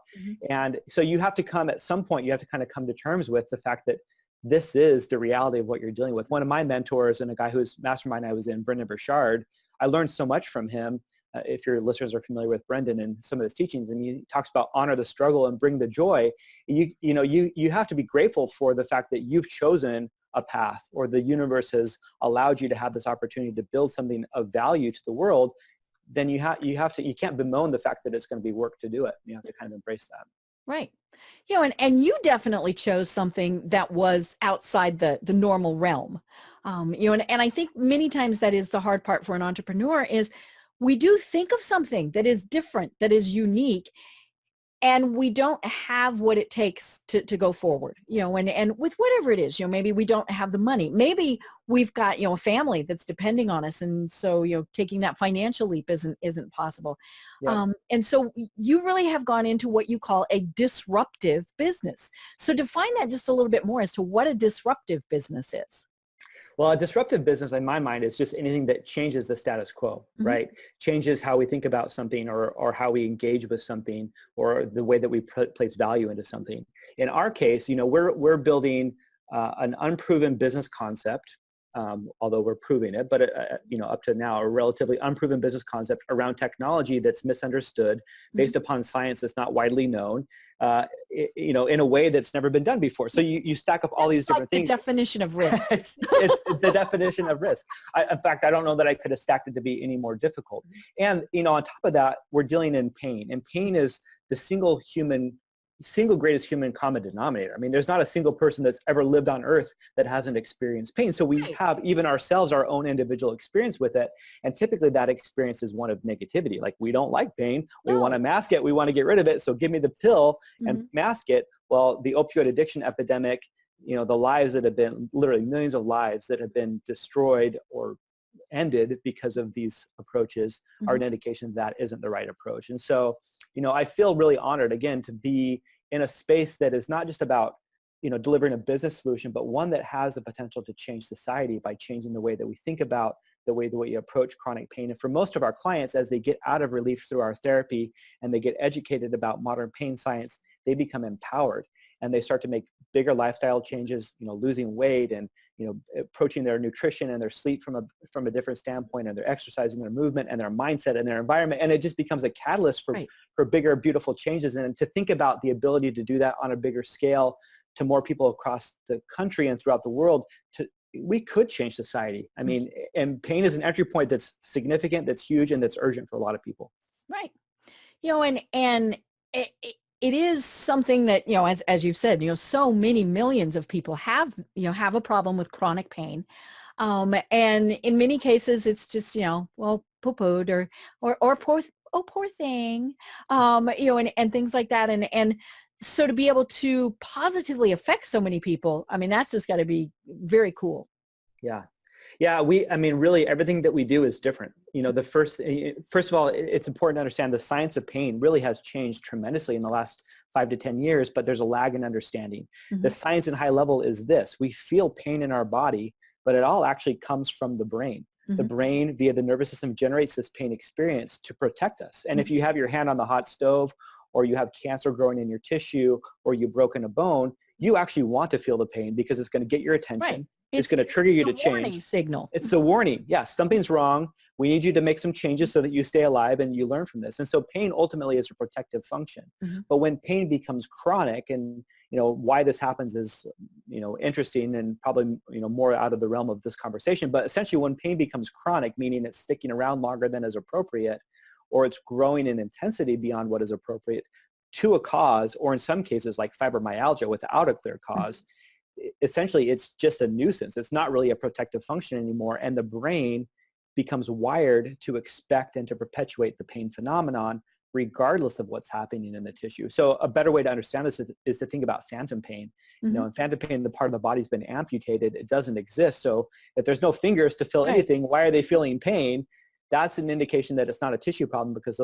Speaker 4: And so you have to come, at some point, you have to kind of come to terms with the fact that this is the reality of what you're dealing with. One of my mentors and a guy whose mastermind I was in, Brendon Lundberg, I learned so much from him if your listeners are familiar with Brendon and some of his teachings, and he talks about honor the struggle and bring the joy. You have to be grateful for the fact that you've chosen a path, or the universe has allowed you to have this opportunity to build something of value to the world. Then you can't bemoan the fact that it's going to be work to do it. You have to kind of embrace that.
Speaker 3: Right. And you definitely chose something that was outside the normal realm. And I think many times that is the hard part for an entrepreneur is we do think of something that is different, that is unique, and we don't have what it takes to go forward, and with whatever it is, maybe we don't have the money. Maybe we've got, a family that's depending on us. And so, taking that financial leap isn't possible.
Speaker 4: Yeah.
Speaker 3: And so you really have gone into what you call a disruptive business. So define that just a little bit more as to what a disruptive business is.
Speaker 4: Well, a disruptive business in my mind is just anything that changes the status quo, right? Changes how we think about something, or how we engage with something, or the way that we place value into something. In our case, we're building an unproven business concept, although we're proving it, but up to now, a relatively unproven business concept around technology that's misunderstood, based upon science that's not widely known, in a way that's never been done before. So you stack up all these different things.
Speaker 3: The definition of risk.
Speaker 4: it's the definition of risk. In fact, I don't know that I could have stacked it to be any more difficult. And on top of that, we're dealing in pain, and pain is the single greatest human common denominator. I mean, there's not a single person that's ever lived on earth that hasn't experienced pain. So we have, even ourselves, our own individual experience with it. And typically that experience is one of negativity. Like, we don't like pain. We want to mask it. We want to get rid of it. So give me the pill and mask it. Well, the opioid addiction epidemic, the lives that have been, literally millions of lives that have been destroyed or ended because of these approaches, are an indication that isn't the right approach. And so, I feel really honored, again, to be in a space that is not just about, delivering a business solution, but one that has the potential to change society by changing the way that we think about the way that we approach chronic pain. And for most of our clients, as they get out of relief through our therapy and they get educated about modern pain science, they become empowered, and they start to make bigger lifestyle changes, losing weight, and approaching their nutrition and their sleep from a different standpoint, and their exercise and their movement and their mindset and their environment. And it just becomes a catalyst for bigger, beautiful changes. And to think about the ability to do that on a bigger scale to more people across the country and throughout the world, we could change society. I mean, and pain is an entry point that's significant, that's huge, and that's urgent for a lot of people.
Speaker 3: Right. And it is something that, as you've said, so many millions of people have a problem with chronic pain. And in many cases, it's just, poo-pooed or poor thing, and things like that. And so to be able to positively affect so many people, I mean, that's just got to be very cool.
Speaker 4: Yeah. Yeah, really everything that we do is different. First of all, it's important to understand the science of pain really has changed tremendously in the last 5 to 10 years, but there's a lag in understanding. The science at high level is this: we feel pain in our body, but it all actually comes from the brain. The brain, via the nervous system, generates this pain experience to protect us. And if you have your hand on the hot stove, or you have cancer growing in your tissue, or you've broken a bone, you actually want to feel the pain because it's going to get your attention.
Speaker 3: Right.
Speaker 4: It's going to trigger you to change.
Speaker 3: Warning signal.
Speaker 4: It's the warning. Yeah, something's wrong. We need you to make some changes so that you stay alive and you learn from this. And so pain ultimately is a protective function. But when pain becomes chronic, and why this happens is interesting, and probably more out of the realm of this conversation. But essentially, when pain becomes chronic, meaning it's sticking around longer than is appropriate, or it's growing in intensity beyond what is appropriate to a cause, or in some cases like fibromyalgia without a clear cause, essentially it's just a nuisance. It's not really a protective function anymore, and the brain becomes wired to expect and to perpetuate the pain phenomenon regardless of what's happening in the tissue. So a better way to understand this is to think about phantom pain. In phantom pain, the part of the body's been amputated. It doesn't exist. So if there's no fingers to feel anything, why are they feeling pain? That's an indication that it's not a tissue problem, because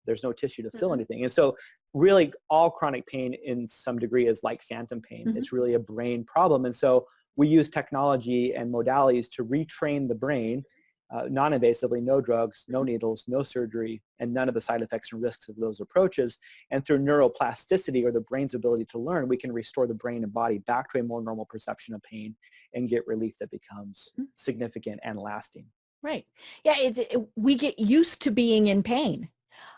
Speaker 4: there's no tissue to feel anything. And so really all chronic pain in some degree is like phantom pain. It's really a brain problem. And so we use technology and modalities to retrain the brain, non-invasively, no drugs, no needles, no surgery, and none of the side effects and risks of those approaches. And through neuroplasticity, or the brain's ability to learn, we can restore the brain and body back to a more normal perception of pain and get relief that becomes significant and lasting.
Speaker 3: Right. Yeah. We get used to being in pain.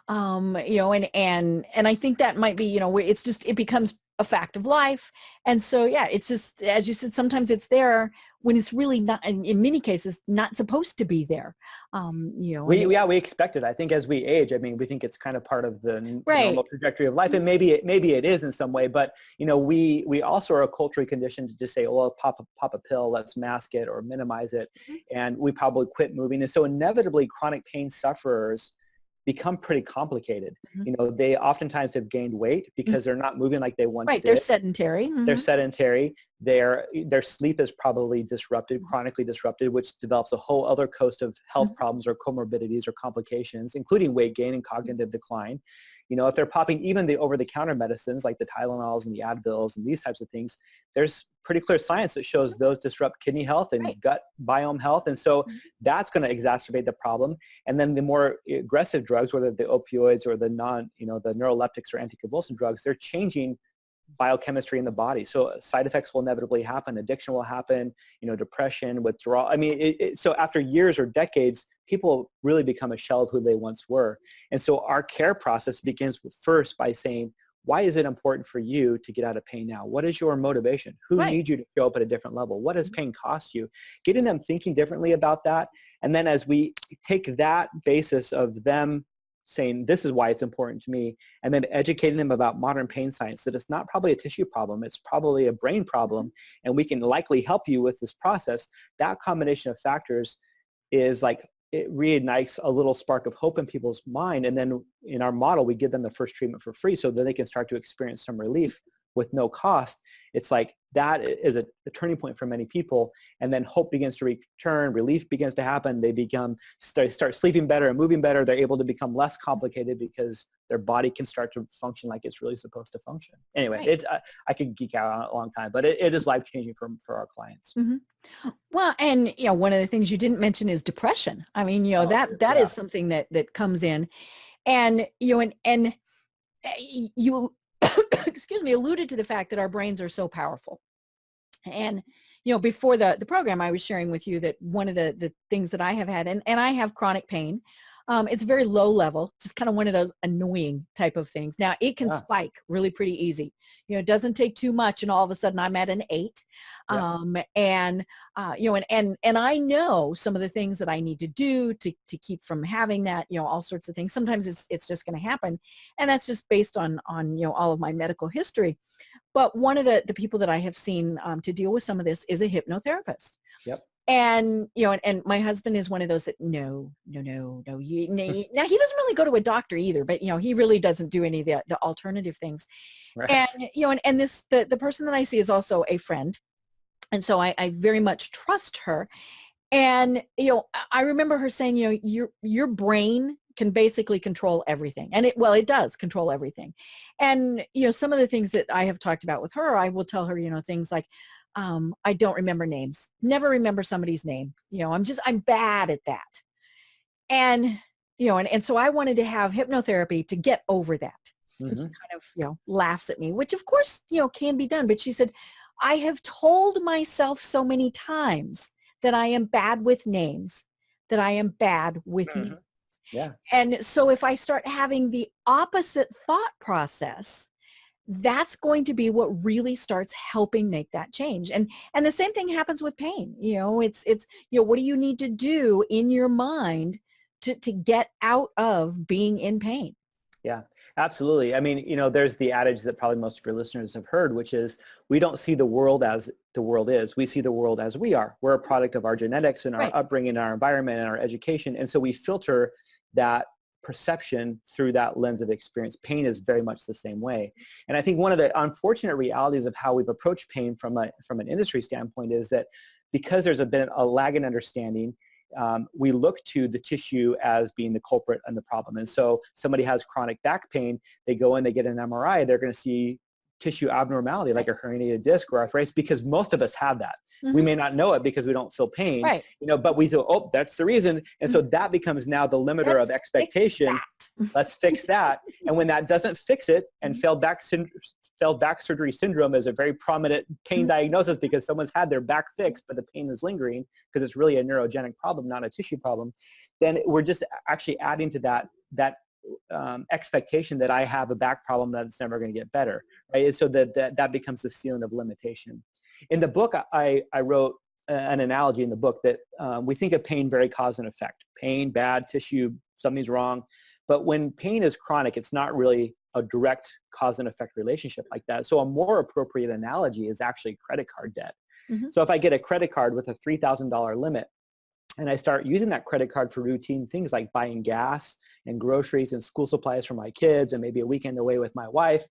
Speaker 3: And I think that might be, it becomes a fact of life. And so, yeah, it's just, as you said, sometimes it's there when it's really not, in many cases, not supposed to be there.
Speaker 4: We expect it. I think as we age, I mean, we think it's kind of part of the
Speaker 3: Right.
Speaker 4: normal trajectory of life, and maybe it is in some way. But we also are culturally conditioned to just say, "Oh, pop a pill, let's mask it or minimize it," and we probably quit moving. And so inevitably, chronic pain sufferers become pretty complicated. They oftentimes have gained weight because they're not moving like they once
Speaker 3: Right.
Speaker 4: did.
Speaker 3: They're sedentary.
Speaker 4: They're sedentary. Their sleep is probably disrupted, chronically disrupted, which develops a whole other host of health problems or comorbidities or complications, including weight gain and cognitive decline. If they're popping even the over-the-counter medicines like the Tylenols and the Advils and these types of things, there's pretty clear science that shows those disrupt kidney health and gut biome health. And so that's going to exacerbate the problem. And then the more aggressive drugs, whether the opioids or the the neuroleptics or anticonvulsant drugs, they're changing biochemistry in the body. So side effects will inevitably happen. Addiction will happen, depression, withdrawal. I mean, so after years or decades, people really become a shell of who they once were. And so our care process begins first by saying, why is it important for you to get out of pain now? What is your motivation? Who needs you to show up at a different level? What does pain cost you? Getting them thinking differently about that. And then as we take that basis of them saying, this is why it's important to me, and then educating them about modern pain science, that it's not probably a tissue problem, it's probably a brain problem, and we can likely help you with this process. That combination of factors is like, it reignites a little spark of hope in people's mind. And then in our model, we give them the first treatment for free so that they can start to experience some relief with no cost. It's like that is a turning point for many people. And then hope begins to return, relief begins to happen. They start sleeping better and moving better. They're able to become less complicated because their body can start to function like it's really supposed to function. Anyway, I could geek out on it a long time, but it is life-changing for our clients.
Speaker 3: Well, and one of the things you didn't mention is depression. I mean, that is something that comes in, and you excuse me, alluded to the fact that our brains are so powerful. And before the program, I was sharing with you that one of the things that I have had, and I have chronic pain. It's very low level, just kind of one of those annoying type of things. Now it can spike really pretty easy. It doesn't take too much, and all of a sudden I'm at an 8. And I know some of the things that I need to do to keep from having that. All sorts of things. Sometimes it's just going to happen, and that's just based on all of my medical history. But one of the people that I have seen to deal with some of this is a hypnotherapist.
Speaker 4: Yep.
Speaker 3: And, and my husband is one of those that, no. Now, he doesn't really go to a doctor either, but, he really doesn't do any of the alternative things.
Speaker 4: Right.
Speaker 3: And, and the person that I see is also a friend. And so I very much trust her. And, I remember her saying, your brain can basically control everything. And it does control everything. And, some of the things that I have talked about with her, I will tell her, things like, I don't remember names, never remember somebody's name. I'm bad at that. And, and so I wanted to have hypnotherapy to get over that. And she kind of, laughs at me, which of course, can be done. But she said, I have told myself so many times that I am bad with names, that I am bad with names.
Speaker 4: Yeah.
Speaker 3: And so if I start having the opposite thought process, that's going to be what really starts helping make that change. And the same thing happens with pain. It's what do you need to do in your mind to get out of being in pain?
Speaker 4: Yeah, absolutely. I mean, there's the adage that probably most of your listeners have heard, which is we don't see the world as the world is. We see the world as we are. We're a product of our genetics and our upbringing, our environment, and our education. And so we filter that perception through that lens of experience. Pain is very much the same way. And I think one of the unfortunate realities of how we've approached pain from an industry standpoint is that because there's been a lag in understanding, we look to the tissue as being the culprit and the problem. And so somebody has chronic back pain, they go in, they get an MRI, they're going to see tissue abnormality like a herniated disc or arthritis, because most of us have that. We may not know it because we don't feel pain, but we feel, oh, that's the reason. And so that becomes now the limiter of expectation. Let's fix that. And when that doesn't fix it, and failed back failed back surgery syndrome is a very prominent pain diagnosis because someone's had their back fixed, but the pain is lingering because it's really a neurogenic problem, not a tissue problem, then we're just actually adding to that expectation that I have a back problem that it's never going to get better, right? And so that becomes the ceiling of limitation. In the book, I wrote an analogy in the book that we think of pain very cause and effect. Pain, bad tissue, something's wrong. But when pain is chronic, it's not really a direct cause and effect relationship like that. So a more appropriate analogy is actually credit card debt. So if I get a credit card with a $3,000 limit, and I start using that credit card for routine things like buying gas and groceries and school supplies for my kids and maybe a weekend away with my wife,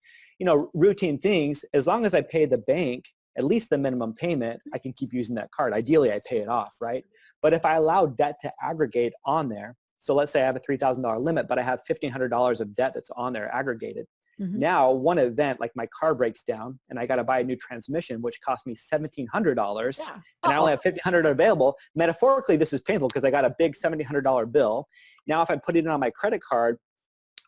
Speaker 4: routine things, as long as I pay the bank at least the minimum payment, I can keep using that card. Ideally, I pay it off, right? But if I allow debt to aggregate on there, so let's say I have a $3,000 limit, but I have $1,500 of debt that's on there aggregated. Now, one event, like my car breaks down and I got to buy a new transmission, which cost me $1,700, and I only have $1,500 available. Metaphorically, this is painful because I got a big $1,700 bill. Now, if I put it on my credit card,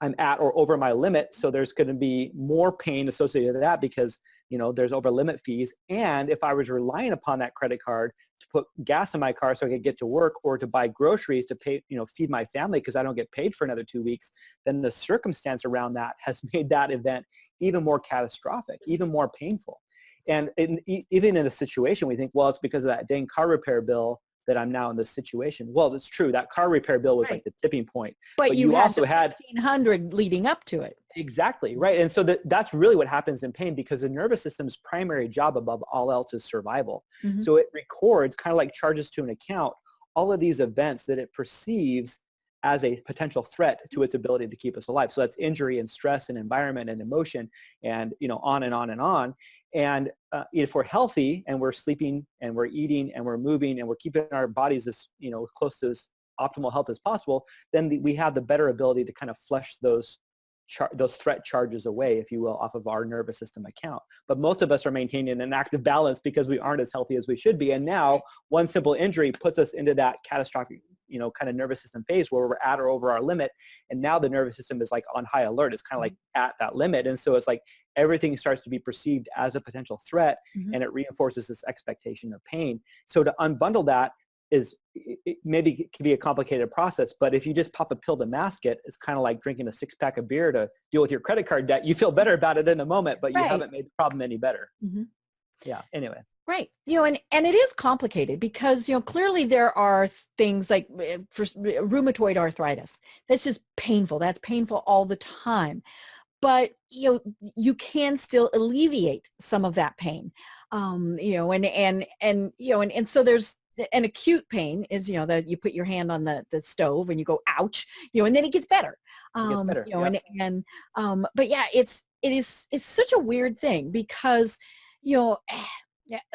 Speaker 4: I'm at or over my limit, so there's going to be more pain associated with that because there's over limit fees. And if I was relying upon that credit card to put gas in my car so I could get to work or to buy groceries to pay, feed my family because I don't get paid for another 2 weeks, then the circumstance around that has made that event even more catastrophic, even more painful. And even in a situation, we think, well, it's because of that dang car repair bill that I'm now in this situation. Well, that's true. That car repair bill was like the tipping point.
Speaker 3: But you also had 1,500 leading up to it.
Speaker 4: Exactly, right. And so that's really what happens in pain because the nervous system's primary job above all else is survival. So it records, kind of like charges to an account, all of these events that it perceives as a potential threat to its ability to keep us alive. So that's injury and stress and environment and emotion and, on and on and on. And if we're healthy and we're sleeping and we're eating and we're moving and we're keeping our bodies as, close to as optimal health as possible, then we have the better ability to kind of flush those threat charges away, if you will, off of our nervous system account. But most of us are maintaining an active balance because we aren't as healthy as we should be. And now one simple injury puts us into that catastrophic, kind of nervous system phase where we're at or over our limit. And now the nervous system is like on high alert. It's kind of like at that limit. And so it's like everything starts to be perceived as a potential threat and it reinforces this expectation of pain. So to unbundle that maybe it can be a complicated process, but if you just pop a pill to mask it, it's kind of like drinking a 6-pack of beer to deal with your credit card debt. You feel better about it in a moment, but you haven't made the problem any better. Yeah. Anyway.
Speaker 3: Right. And it is complicated because, clearly there are things like for rheumatoid arthritis. That's just painful. That's painful all the time. But, you can still alleviate some of that pain. And so there's an acute pain is, that you put your hand on the stove and you go, ouch, and then it gets better.
Speaker 4: It gets better.
Speaker 3: But yeah, it's such a weird thing because,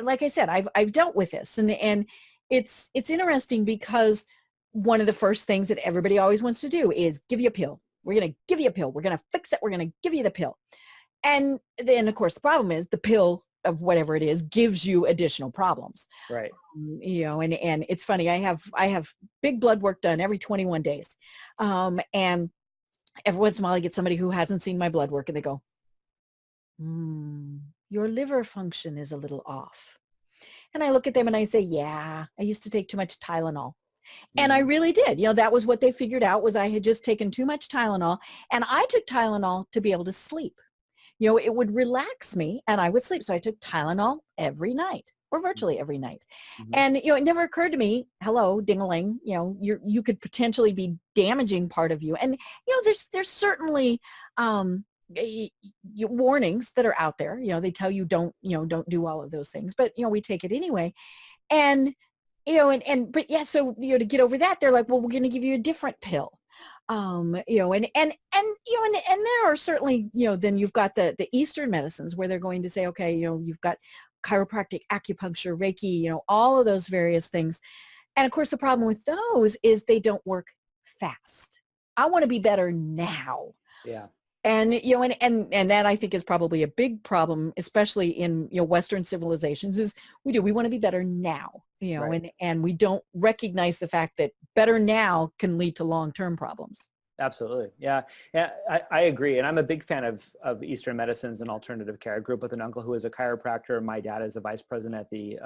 Speaker 3: like I said, I've dealt with this and it's interesting because one of the first things that everybody always wants to do is give you a pill. We're going to give you a pill. We're going to fix it. We're going to give you the pill. And then of course the problem is the pill of whatever it is gives you additional problems.
Speaker 4: Right.
Speaker 3: And it's funny. I have big blood work done every 21 days. And every once in a while I get somebody who hasn't seen my blood work and they go, your liver function is a little off. And I look at them and I say, yeah, I used to take too much Tylenol. And I really did. That was what they figured out was I had just taken too much Tylenol and I took Tylenol to be able to sleep. It would relax me and I would sleep. So I took Tylenol every night or virtually every night. And, it never occurred to me, hello, ding-a-ling, you could potentially be damaging part of you. And, there's certainly warnings that are out there. They tell you don't do all of those things, but, we take it anyway. And, but yeah, so, to get over that, they're like, well, we're going to give you a different pill. And there are certainly, then you've got the Eastern medicines where they're going to say, okay, you've got chiropractic, acupuncture, Reiki, all of those various things. And of course, the problem with those is they don't work fast. I want to be better now.
Speaker 4: Yeah.
Speaker 3: And, and that I think is probably a big problem, especially in, Western civilizations is we want to be better now,
Speaker 4: right.
Speaker 3: and we don't recognize the fact that better now can lead to long-term problems.
Speaker 4: Absolutely. Yeah. Yeah, I agree. And I'm a big fan of Eastern medicines and alternative care. I grew up with an uncle who is a chiropractor. My dad is a vice president at the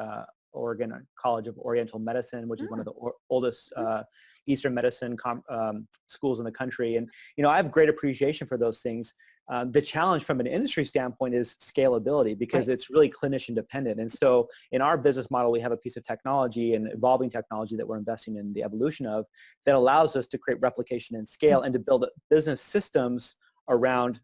Speaker 4: Oregon College of Oriental Medicine, which is one of the oldest Eastern medicine schools in the country. And, I have great appreciation for those things. The challenge from an industry standpoint is scalability, because it's really clinician dependent. And so in our business model, we have a piece of technology and evolving technology that we're investing in the evolution of that allows us to create replication and scale and to build business systems around,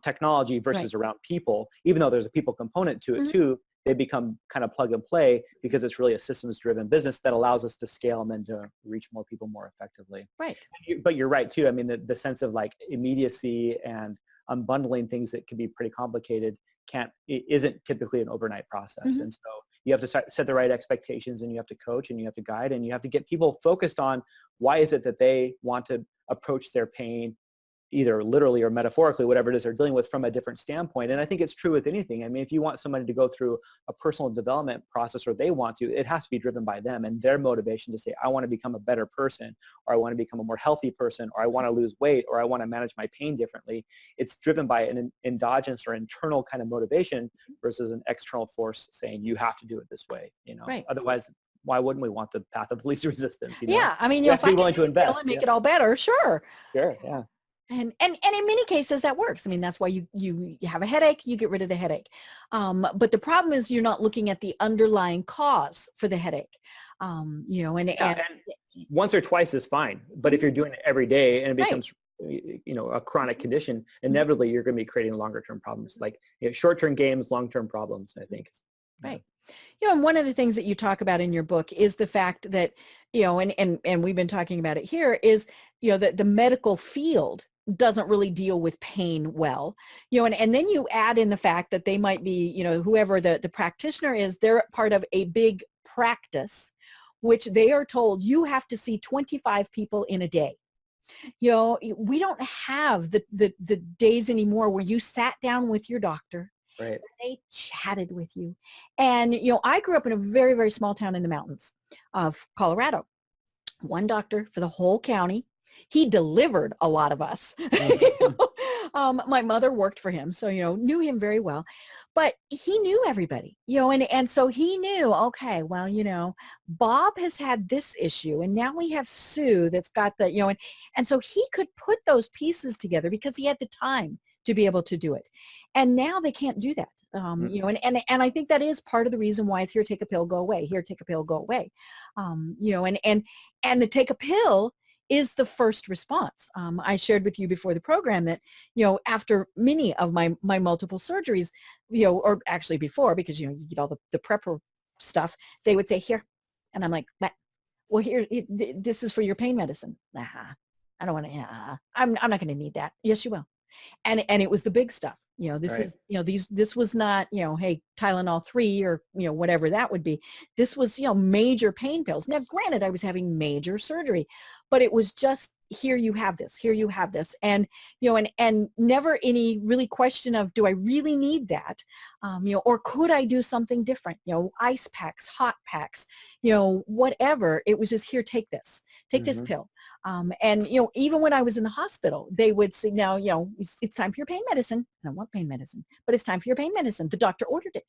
Speaker 4: technology versus around people. Even though there's a people component to it too, they become kind of plug and play because it's really a systems driven business that allows us to scale and then to reach more people more effectively.
Speaker 3: Right.
Speaker 4: But you're right too. I mean, the sense of like immediacy and unbundling things that can be pretty complicated isn't typically an overnight process. And so you have to set the right expectations, and you have to coach, and you have to guide, and you have to get people focused on why is it that they want to approach their pain, either literally or metaphorically, whatever it is they're dealing with, from a different standpoint. And I think it's true with anything. I mean, if you want somebody to go through a personal development process, or they want to, it has to be driven by them and their motivation to say, I want to become a better person, or I want to become a more healthy person, or I want to lose weight, or I want to manage my pain differently. It's driven by an endogenous or internal kind of motivation versus an external force saying, you have to do it this way. Otherwise, why wouldn't we want the path of least resistance?
Speaker 3: Yeah. I mean,
Speaker 4: if
Speaker 3: I
Speaker 4: be willing to invest
Speaker 3: and make it all better, sure.
Speaker 4: Sure. Yeah.
Speaker 3: And in many cases that works. I mean, that's why you have a headache, you get rid of the headache. But the problem is you're not looking at the underlying cause for the headache. And
Speaker 4: once or twice is fine. But if you're doing it every day and it becomes, a chronic condition, inevitably you're going to be creating longer term problems, like short-term gains, long-term problems, I think.
Speaker 3: Right. And one of the things that you talk about in your book is the fact that, and we've been talking about it here, is, that the medical field doesn't really deal with pain well, and then you add in the fact that they might be, whoever the practitioner is, they're part of a big practice, which they are told you have to see 25 people in a day. We don't have the days anymore where you sat down with your doctor.
Speaker 4: Right.
Speaker 3: They chatted with you. And, I grew up in a very, very small town in the mountains of Colorado. One doctor for the whole county. He delivered a lot of us. My mother worked for him, so, knew him very well. But he knew everybody, and so he knew, okay, well, Bob has had this issue, and now we have Sue that's got the, and so he could put those pieces together because he had the time to be able to do it. And now they can't do that. And I think that is part of the reason why it's here, take a pill, go away, here, take a pill, go away. And the take a pill is the first response. I shared with you before the program that, after many of my multiple surgeries, or actually before, because, you get all the prepper stuff, they would say, here. And I'm like, well, here, this is for your pain medicine. I don't want to, I'm not going to need that. Yes, you will. And it was the big stuff. This is, this was not, hey, Tylenol 3 or, whatever that would be. This was, major pain pills. Now, granted, I was having major surgery, but it was just, here you have this, here you have this. And, and never any really question of, do I really need that? Or could I do something different? Ice packs, hot packs, whatever. It was just, here, take this pill. And, even when I was in the hospital, they would say, now, it's time for your pain medicine. I don't want pain medicine, but it's time for your pain medicine. The doctor ordered it.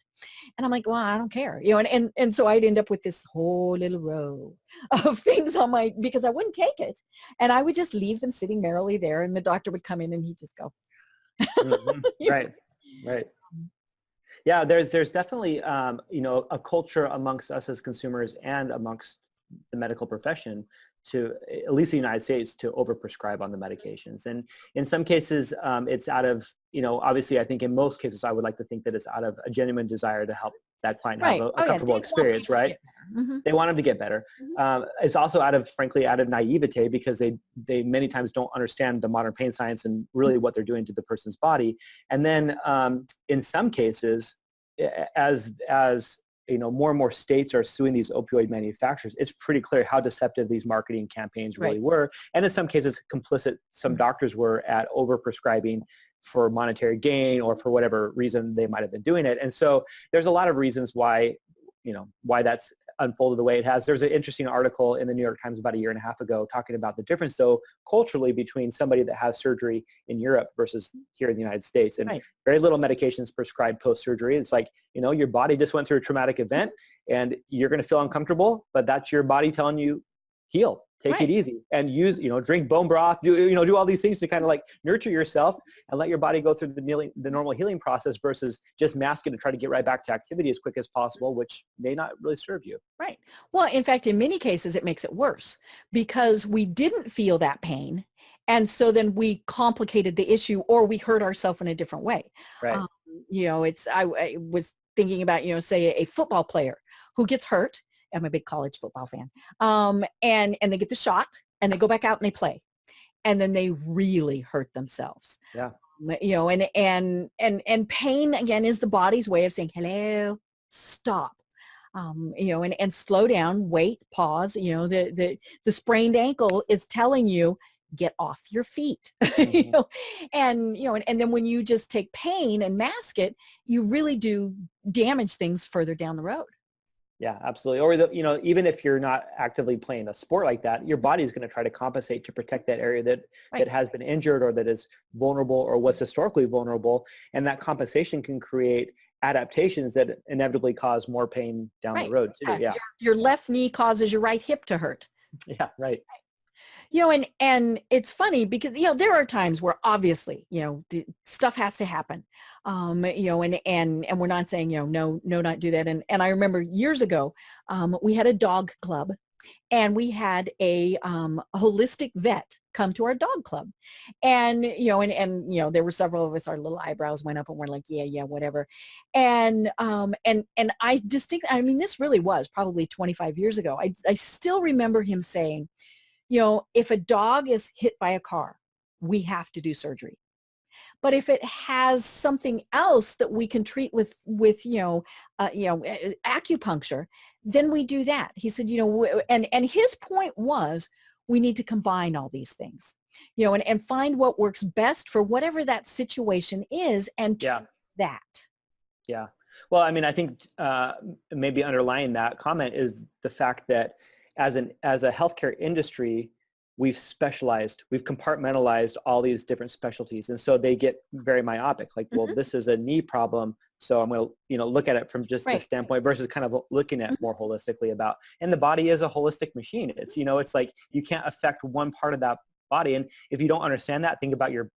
Speaker 3: And I'm like, well, I don't care. And so I'd end up with this whole little row of things on because I wouldn't take it. And I would just leave them sitting merrily there. And the doctor would come in and he'd just go.
Speaker 4: Right. Yeah, there's definitely, a culture amongst us as consumers and amongst the medical profession to, at least in the United States, to overprescribe on the medications. And in some cases, it's out of, obviously, I think in most cases, I would like to think that it's out of a genuine desire to help that client have a comfortable experience, right? They want them to get better. It's also frankly, out of naivete, because they many times don't understand the modern pain science and really what they're doing to the person's body. And then in some cases, as more and more states are suing these opioid manufacturers, it's pretty clear how deceptive these marketing campaigns really were. And in some cases, complicit some doctors were at overprescribing for monetary gain or for whatever reason they might have been doing it. And so there's a lot of reasons why that's unfolded the way it has. There's an interesting article in the New York Times about 1.5 years ago talking about the difference, though, culturally between somebody that has surgery in Europe versus here in the United States. And
Speaker 3: Right.
Speaker 4: very little medications prescribed post-surgery. It's like, your body just went through a traumatic event and you're going to feel uncomfortable, but that's your body telling you, heal, take
Speaker 3: Right.
Speaker 4: it easy, and use, drink bone broth, do all these things to kind of like nurture yourself and let your body go through the normal healing process versus just mask it and try to get right back to activity as quick as possible, which may not really serve you.
Speaker 3: Right. Well, in fact, in many cases, it makes it worse because we didn't feel that pain. And so then we complicated the issue or we hurt ourselves in a different way.
Speaker 4: Right.
Speaker 3: I was thinking about, say a football player who gets hurt. I'm a big college football fan. And they get the shot and they go back out and they play. And then they really hurt themselves.
Speaker 4: Yeah.
Speaker 3: And pain again is the body's way of saying, hello, stop. And slow down, wait, pause. The sprained ankle is telling you, get off your feet.
Speaker 4: Mm-hmm.
Speaker 3: And then when you just take pain and mask it, you really do damage things further down the road.
Speaker 4: Yeah, absolutely. Or, even if you're not actively playing a sport like that, your body is going to try to compensate to protect that area that has been injured or that is vulnerable or was historically vulnerable. And that compensation can create adaptations that inevitably cause more pain down the road too. Yeah.
Speaker 3: Your left knee causes your right hip to hurt.
Speaker 4: Yeah, right.
Speaker 3: And it's funny because, there are times where obviously, stuff has to happen, and we're not saying, no, not do that. And I remember years ago, we had a dog club and we had a holistic vet come to our dog club. And, there were several of us, our little eyebrows went up and we're like, yeah, whatever. And this really was probably 25 years ago. I still remember him saying, if a dog is hit by a car, we have to do surgery. But if it has something else that we can treat with acupuncture, then we do that. He said, and his point was, we need to combine all these things, and find what works best for whatever that situation is and treat that.
Speaker 4: Yeah. Well, I think maybe underlying that comment is the fact that as a healthcare industry, we've compartmentalized all these different specialties. And so they get very myopic, like, well, this is a knee problem, so I'm going to, look at it from just this standpoint versus kind of looking at more holistically about, and the body is a holistic machine. It's, it's like you can't affect one part of that body. And if you don't understand that, think about your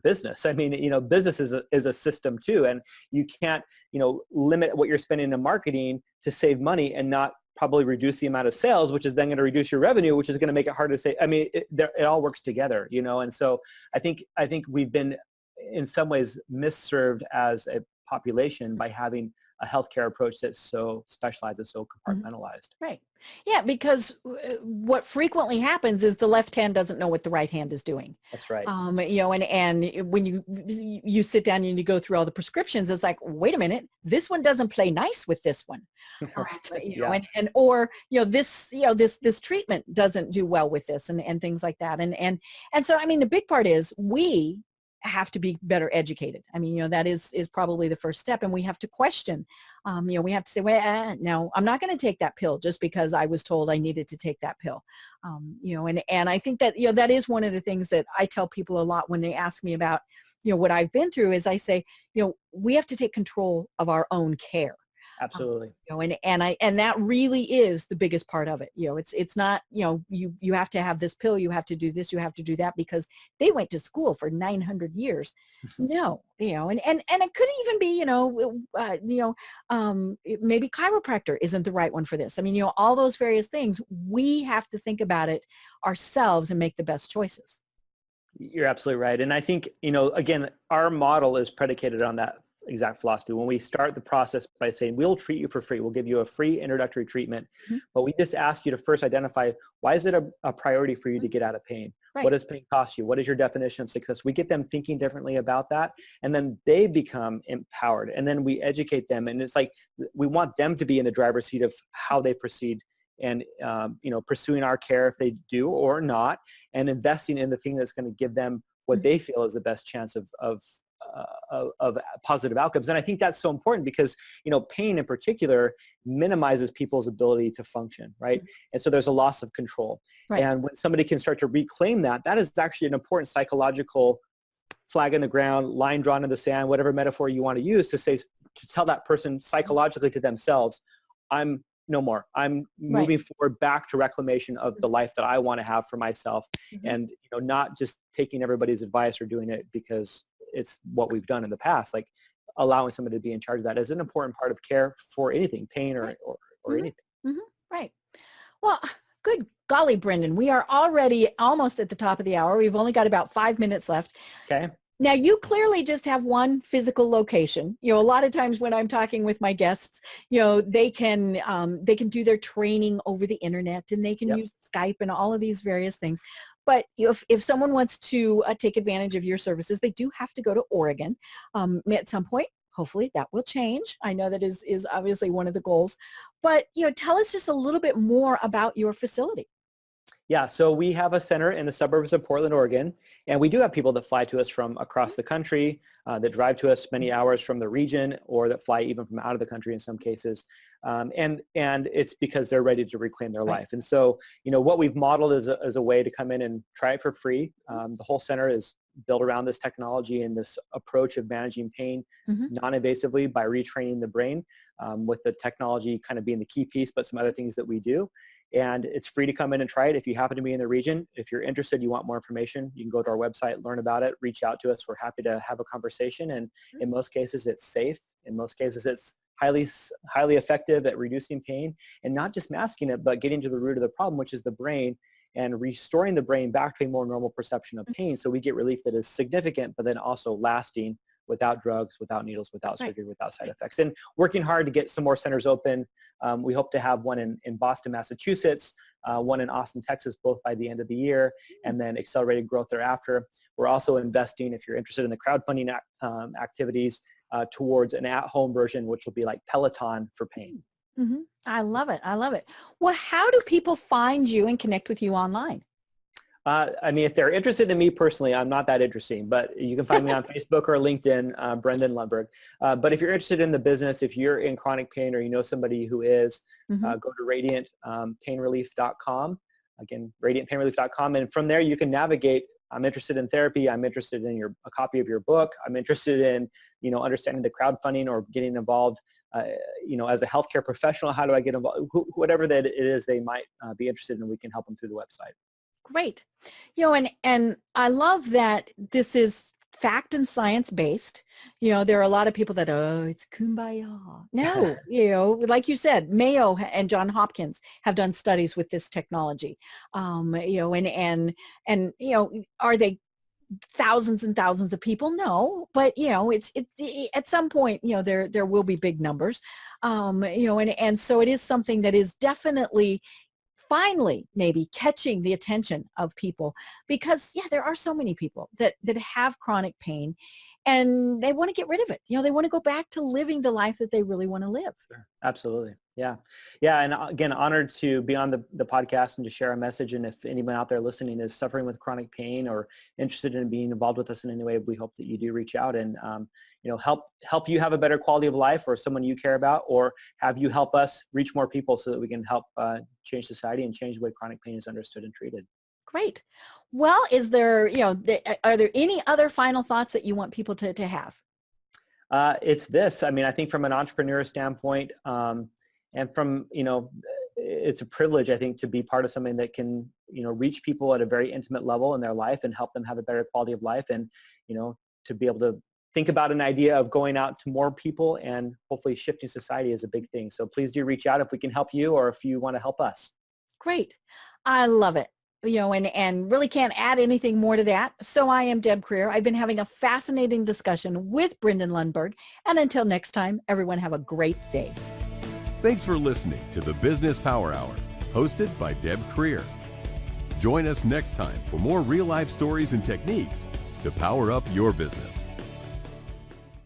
Speaker 4: business. Business is a system too. And you can't, limit what you're spending in marketing to save money and not probably reduce the amount of sales, which is then going to reduce your revenue, which is going to make it hard to say. It all works together, And so I think we've been in some ways misserved as a population by having a healthcare approach that's so specialized and so compartmentalized.
Speaker 3: Right. Yeah, because what frequently happens is the left hand doesn't know what the right hand is doing.
Speaker 4: That's right.
Speaker 3: And when you sit down and you go through all the prescriptions, it's like, wait a minute, this one doesn't play nice with this one. Or this treatment doesn't do well with this and things like that. And so, the big part is we have to be better educated. That is probably the first step. And we have to question, we have to say, well, no, I'm not going to take that pill just because I was told I needed to take that pill. And I think that, that is one of the things that I tell people a lot when they ask me about, what I've been through is I say, we have to take control of our own care.
Speaker 4: Absolutely.
Speaker 3: And that really is the biggest part of it. It's not, you have to have this pill, you have to do this, you have to do that because they went to school for 900 years. No, and it could even be, maybe chiropractor isn't the right one for this. All those various things, we have to think about it ourselves and make the best choices.
Speaker 4: You're absolutely right. And I think, again, our model is predicated on that exact philosophy. When we start the process by saying, we'll treat you for free, we'll give you a free introductory treatment, but we just ask you to first identify, why is it a priority for you to get out of pain? Right. What does pain cost you? What is your definition of success? We get them thinking differently about that, and then they become empowered, and then we educate them. And it's like, we want them to be in the driver's seat of how they proceed and, pursuing our care if they do or not, and investing in the thing that's going to give them what they feel is the best chance of of positive outcomes. And I think that's so important because, pain in particular minimizes people's ability to function, right? And so there's a loss of control.
Speaker 3: Right.
Speaker 4: And when somebody can start to reclaim that, that is actually an important psychological flag in the ground, line drawn in the sand, whatever metaphor you want to use to tell that person psychologically to themselves, I'm no more. I'm moving forward back to reclamation of the life that I want to have for myself, and not just taking everybody's advice or doing it because it's what we've done in the past. Like allowing somebody to be in charge of that is an important part of care for anything, pain or anything.
Speaker 3: Right. Well, good golly, Brendon, we are already almost at the top of the hour. We've only got about 5 minutes left.
Speaker 4: Okay.
Speaker 3: Now, you clearly just have one physical location. A lot of times when I'm talking with my guests, they can do their training over the internet, and they can use Skype and all of these various things. But if someone wants to take advantage of your services, they do have to go to Oregon at some point. Hopefully that will change. I know that is obviously one of the goals. But tell us just a little bit more about your facility.
Speaker 4: Yeah, so we have a center in the suburbs of Portland, Oregon, and we do have people that fly to us from across the country, that drive to us many hours from the region, or that fly even from out of the country in some cases. And it's because they're ready to reclaim their life. And so, what we've modeled is a way to come in and try it for free. The whole center is built around this technology and this approach of managing pain non-invasively by retraining the brain, with the technology kind of being the key piece, but some other things that we do. And it's free to come in and try it if you happen to be in the region. If you're interested, you want more information, you can go to our website, learn about it, reach out to us. We're happy to have a conversation. And in most cases, it's safe. In most cases, it's highly effective at reducing pain and not just masking it, but getting to the root of the problem, which is the brain, and restoring the brain back to a more normal perception of pain. So we get relief that is significant, but then also lasting, without drugs, without needles, without surgery, without side effects. And working hard to get some more centers open. We hope to have one in Boston, Massachusetts, one in Austin, Texas, both by the end of the year, and then accelerated growth thereafter. We're also investing, if you're interested in the crowdfunding activities, towards an at-home version, which will be like Peloton for pain.
Speaker 3: I love it. I love it. Well, how do people find you and connect with you online?
Speaker 4: If they're interested in me personally, I'm not that interesting, but you can find me on Facebook or LinkedIn, Brendon Lundberg. But if you're interested in the business, if you're in chronic pain or you know somebody who is, go to radiantpainrelief.com. Again, radiantpainrelief.com. And from there, you can navigate. I'm interested in therapy. I'm interested in a copy of your book. I'm interested in, understanding the crowdfunding or getting involved, as a healthcare professional. How do I get involved? Whatever that it is they might be interested in, we can help them through the website.
Speaker 3: Great. And I love that this is fact and science based. There are a lot of people that, it's kumbaya. No, like you said, Mayo and Johns Hopkins have done studies with this technology. And are they thousands and thousands of people? No, but it's at some point, there will be big numbers. And so it is something that is definitely finally maybe catching the attention of people, because there are so many people that have chronic pain and they want to get rid of it. They want to go back to living the life that they really want to live.
Speaker 4: Sure. Absolutely. Yeah. And again, honored to be on the podcast and to share a message. And if anyone out there listening is suffering with chronic pain or interested in being involved with us in any way, we hope that you do reach out and, help you have a better quality of life, or someone you care about, or have you help us reach more people so that we can help change society and change the way chronic pain is understood and treated.
Speaker 3: Great. Well, is there, are there any other final thoughts that you want people to have?
Speaker 4: It's this. I think from an entrepreneur standpoint, and from, it's a privilege, I think, to be part of something that can, reach people at a very intimate level in their life and help them have a better quality of life, and, to be able to think about an idea of going out to more people and hopefully shifting society is a big thing. So please do reach out if we can help you, or if you want to help us.
Speaker 3: Great. I love it. And really can't add anything more to that. So I am Deb Creer. I've been having a fascinating discussion with Brendon Lundberg. And until next time, everyone have a great day.
Speaker 2: Thanks for listening to the Business Power Hour, hosted by Deb Creer. Join us next time for more real-life stories and techniques to power up your business.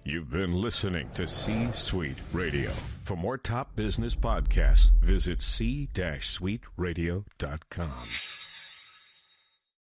Speaker 1: You've been listening to C-Suite Radio. For more top business podcasts, visit c-suiteradio.com.